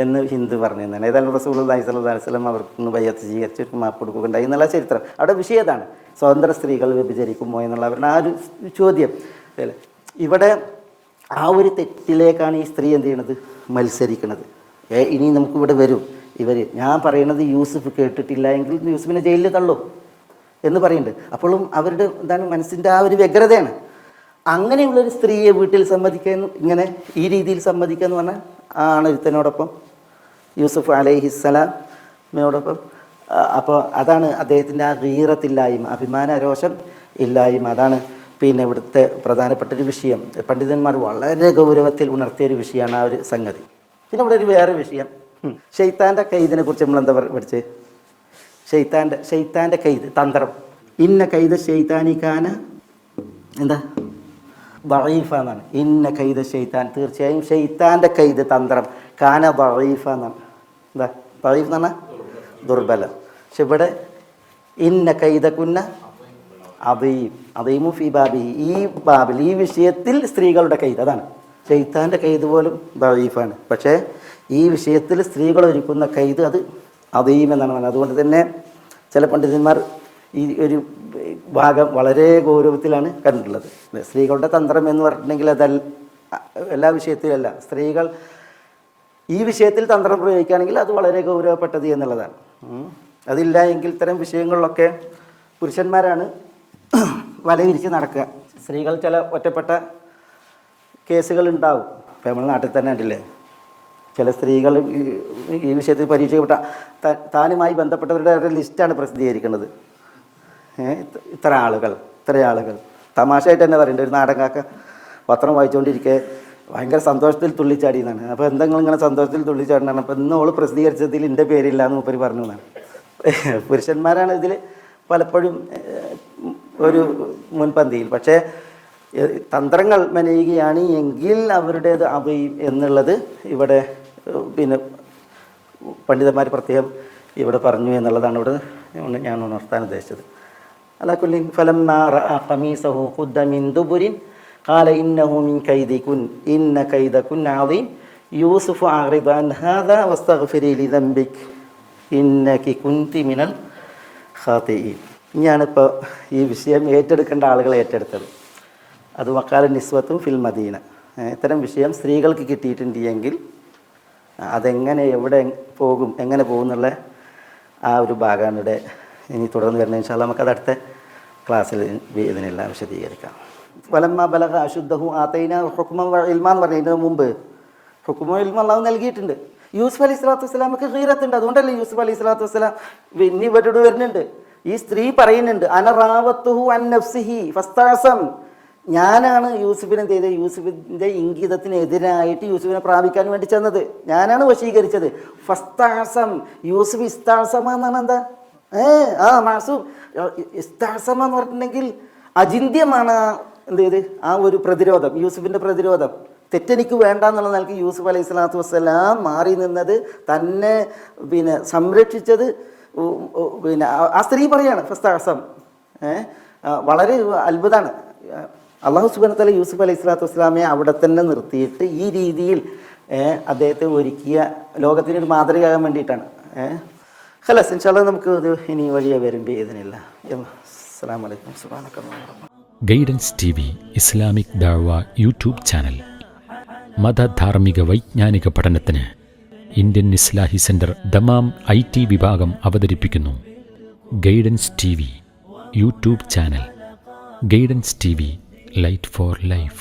എന്ന് ഹിന്ദു പറഞ്ഞു എന്നാണ്. ഏതായാലും റസൂലുള്ളാഹി സ്വല്ലല്ലാഹു അലൈഹി വസല്ലം അവർക്കൊന്ന് ബയ്യത്ത് സ്വീകരിച്ച് മാപ്പ് കൊടുക്കുകയുണ്ടായി എന്നുള്ള ചരിത്രം. അവിടെ വിഷയം അതാണ്, സ്വതന്ത്ര സ്ത്രീകൾ വ്യഭിചരിക്കുമോ എന്നുള്ള അവരുടെ ആ ഒരു ചോദ്യം. ഇവിടെ ആ ഒരു തെറ്റിലേക്കാണ് ഈ സ്ത്രീ എന്ത് ചെയ്യണത്, മത്സരിക്കുന്നത്. ഇനി നമുക്കിവിടെ വരും ഇവർ, ഞാൻ പറയണത് യൂസുഫ് കേട്ടിട്ടില്ല എങ്കിൽ യൂസുഫിനെ ജയിലിൽ തള്ളും എന്ന് പറയുന്നുണ്ട്. അപ്പോഴും അവരുടെ എന്താണ് മനസ്സിൻ്റെ ആ ഒരു വ്യഗ്രതയാണ്. അങ്ങനെയുള്ളൊരു സ്ത്രീയെ വീട്ടിൽ സമ്മതിക്കുക, ഇങ്ങനെ ഈ രീതിയിൽ സമ്മതിക്കുക എന്ന് പറഞ്ഞാൽ ആണൊരുത്തനോടൊപ്പം യൂസുഫ് അലൈഹിസ്സലാമിനോടൊപ്പം. അപ്പോൾ അതാണ് അദ്ദേഹത്തിൻ്റെ ആ ഗീറത്തില്ലായ്മ, അഭിമാന രോഷം ഇല്ലായ്മ. അതാണ് പിന്നെ ഇവിടുത്തെ പ്രധാനപ്പെട്ടൊരു വിഷയം. പണ്ഡിതന്മാർ വളരെ ഗൗരവത്തിൽ ഉണർത്തിയൊരു വിഷയമാണ് ആ ഒരു സംഗതി. പിന്നെ ഇവിടെ ഒരു വേറെ വിഷയം, ഷെയ്ത്താൻ്റെ കൈദിനെ കുറിച്ച് നമ്മളെന്താ പഠിച്ച്? ഷെയ്ത്താൻ്റെ കൈദ്, തന്ത്രം. ഇന്ന കൈദ ഷെയ്ത്താനിക്കാന എന്താ ദഈഫ എന്നാണ്. ഇന്ന കൈദ ഷെയ്ത്താൻ, തീർച്ചയായും ഷെയ്ത്താൻ്റെ കൈദ്, തന്ത്രം, കാന ദഈഫ എന്നാണ്. എന്താ ദഈഫ് എന്ന് പറഞ്ഞാൽ ദുർബലം. പക്ഷെ ഇവിടെ ഇന്ന കൈദകുന്ന അദീമു ഫീ ബാബി, ഈ ബാബിൽ ഈ വിഷയത്തിൽ സ്ത്രീകളുടെ കൈദ്, അതാണ് ഷെയ്ത്താൻ്റെ കൈദ് പോലും ദഈഫാണ്. പക്ഷേ ഈ വിഷയത്തിൽ സ്ത്രീകൾ ഒരുക്കുന്ന കൈദ് അത് അദീം എന്നാണ് പറഞ്ഞത്. അതുകൊണ്ട് തന്നെ ചില പണ്ഡിതന്മാർ ഈ ഒരു ഭാഗം വളരെ ഗൗരവത്തിലാണ് കണ്ടിട്ടുള്ളത്. സ്ത്രീകളുടെ തന്ത്രം എന്ന് പറഞ്ഞിട്ടുണ്ടെങ്കിൽ അതല്ല, എല്ലാ വിഷയത്തിലല്ല, സ്ത്രീകൾ ഈ വിഷയത്തിൽ തന്ത്രം പ്രയോഗിക്കുകയാണെങ്കിൽ അത് വളരെ ഗൗരവപ്പെട്ടത് എന്നുള്ളതാണ്. അതില്ല എങ്കിൽ ഇത്തരം വിഷയങ്ങളിലൊക്കെ പുരുഷന്മാരാണ് വലവിരിച്ച് നടക്കുക. സ്ത്രീകൾ ചില ഒറ്റപ്പെട്ട കേസുകൾ ഉണ്ടാവും. ഇപ്പം നമ്മുടെ നാട്ടിൽ തന്നെ ഉണ്ടല്ലേ, ചില സ്ത്രീകൾ ഈ വിഷയത്തിൽ പരീക്ഷിക്കപ്പെട്ട താനുമായി ബന്ധപ്പെട്ടവരുടെ ഒരു ലിസ്റ്റാണ് പ്രസിദ്ധീകരിക്കുന്നത്. ഇത്ര ആളുകൾ തമാശയായിട്ട് തന്നെ പറയുന്നുണ്ട്. ഒരു നാടകമൊക്കെ പത്രം വായിച്ചുകൊണ്ടിരിക്കെ ഭയങ്കര സന്തോഷത്തിൽ തുള്ളിച്ചാടി എന്നാണ്. അപ്പോൾ എന്തെങ്കിലും ഇങ്ങനെ സന്തോഷത്തിൽ തുള്ളിച്ചാടിനാണ്. അപ്പോൾ ഇന്ന് ഓള് പ്രസിദ്ധീകരിച്ചതിൽ എൻ്റെ പേരില്ല എന്ന് മൂപ്പര് പറഞ്ഞു എന്നാണ്. പുരുഷന്മാരാണ് ഇതിൽ പലപ്പോഴും ഒരു മുൻപന്തിയിൽ. പക്ഷേ തന്ത്രങ്ങൾ മെനയുകയാണ് എങ്കിൽ അവരുടേത് അദീം എന്നുള്ളത് ഇവിടെ പിന്നെ പണ്ഡിതന്മാർ പ്രത്യേകം ഇവിടെ പറഞ്ഞു എന്നുള്ളതാണ് ഇവിടെ ഞാൻ ഉണർത്താൻ ഉദ്ദേശിച്ചത്. അലാ കുല്ലി ഫലമ്മാ റഅ ഖമീസഹു ഖുദ്ദ മിൻ ദുബുരിൻ ഖാല ഇന്നഹു മിൻ കൈദികുൻ ഇന്ന കൈദകുൻ അദീം യൂസുഫ് അഅ്റിദ അൻ ഹാദാ വസ്തഗ്ഫിരി ലിദംബിക് ഇന്നകി കുൻതി മിനൽ ഖാതിഈൻ. ഞാനിപ്പോൾ ഈ വിഷയം ഏറ്റെടുക്കേണ്ട ആളുകളെ ഏറ്റെടുത്തത്. അത് വക്കാല നിസ്വത്തും ഫിൽ മദീന. ഇത്തരം വിഷയം സ്ത്രീകൾക്ക് കിട്ടിയിട്ടുണ്ട് എങ്കിൽ അതെങ്ങനെ എവിടെ പോകും എങ്ങനെ പോകും എന്നുള്ള ആ ഒരു ഭാഗമാണ് ഇവിടെ ഇനി തുടർന്ന് വരുന്നത്. ഇൻഷാ അല്ലാഹ് നമുക്കത് അടുത്ത ക്ലാസ്സിൽ ഇതിനെല്ലാം വിശദീകരിക്കാം. വലമ്മ ബലഗ അശുദ്ധഹു ആതൈന ഹുക്മൻ വ ഇൽമ എന്ന് പറഞ്ഞതിന് മുമ്പ് ഹുക്മ ഇൽമ അല്ലാഹു നൽകിയിട്ടുണ്ട്. യൂസുഫ് അലൈഹി സ്വലാത്തു വസ്സലാമക്ക് ഖീറത്തുണ്ട്. അതുകൊണ്ടല്ലേ യൂസുഫ് അലൈഹി സ്വലാത്തു വസ്സലാം ഇനി ഇവരോട് വരുന്നുണ്ട്. ഈ സ്ത്രീ പറയുന്നുണ്ട്, അന റാവത്തുഹു അൻ നഫ്സിഹി ഫസ്തഅസം, ഞാനാണ് യൂസുഫിനെ എന്ത് ചെയ്തത്, യൂസുഫിൻ്റെ ഇംഗിതത്തിനെതിരായിട്ട് യൂസുഫിനെ പ്രാപിക്കാൻ വേണ്ടി ചെന്നത്, ഞാനാണ് വശീകരിച്ചത്. ഫസ്തഅസം, യൂസുഫ് ഇസ്തഅസമ എന്നാണ് എന്താ മാസൂം ഇസ്തഅസമ എന്ന് പറഞ്ഞിട്ടുണ്ടെങ്കിൽ അചിന്ത്യമാണ് എന്ത് ചെയ്ത് ആ ഒരു പ്രതിരോധം, യൂസുഫിൻ്റെ പ്രതിരോധം. തെറ്റെനിക്ക് വേണ്ട എന്നുള്ള നിലയ്ക്ക് യൂസുഫ് അലൈഹി സ്വലാത്തു വസ്സലാം മാറി നിന്നത്, തന്നെ സംരക്ഷിച്ചത് ആ സ്ത്രീ പറയാണ് ഫസ്തഅസം. വളരെ അത്ഭുതമാണ്. അള്ളാഹു സുബ്ഹാനഹു വ തആല യൂസുഫ് അലൈഹി സ്വലാത്തു വസ്സലാമെ അവിടെ തന്നെ നിർത്തിയിട്ട് ഈ രീതിയിൽ അദ്ദേഹത്തെ ഒരുക്കിയ ലോകത്തിനൊരു മാതൃകയാകാൻ വേണ്ടിയിട്ടാണ്. ഖലാസ് ഇൻഷാ അല്ലാഹ് നമുക്ക് ഇത് ഇനി വഴിയെ വരുമ്പോൾ ഇതിനില്ല. അസ്സലാമു അലൈക്കും സുബ്ഹാനക്കല്ലാഹ്. ഗൈഡൻസ് TV ഇസ്ലാമിക് ദഅവ യൂട്യൂബ് ചാനൽ മതധാർമ്മിക വൈജ്ഞാനിക പഠനത്തിന് Indian Islahi centre Dammam IT വിഭാഗം അവതരിപ്പിക്കുന്നു guidance TV YouTube channel. Guidance TV, light for life.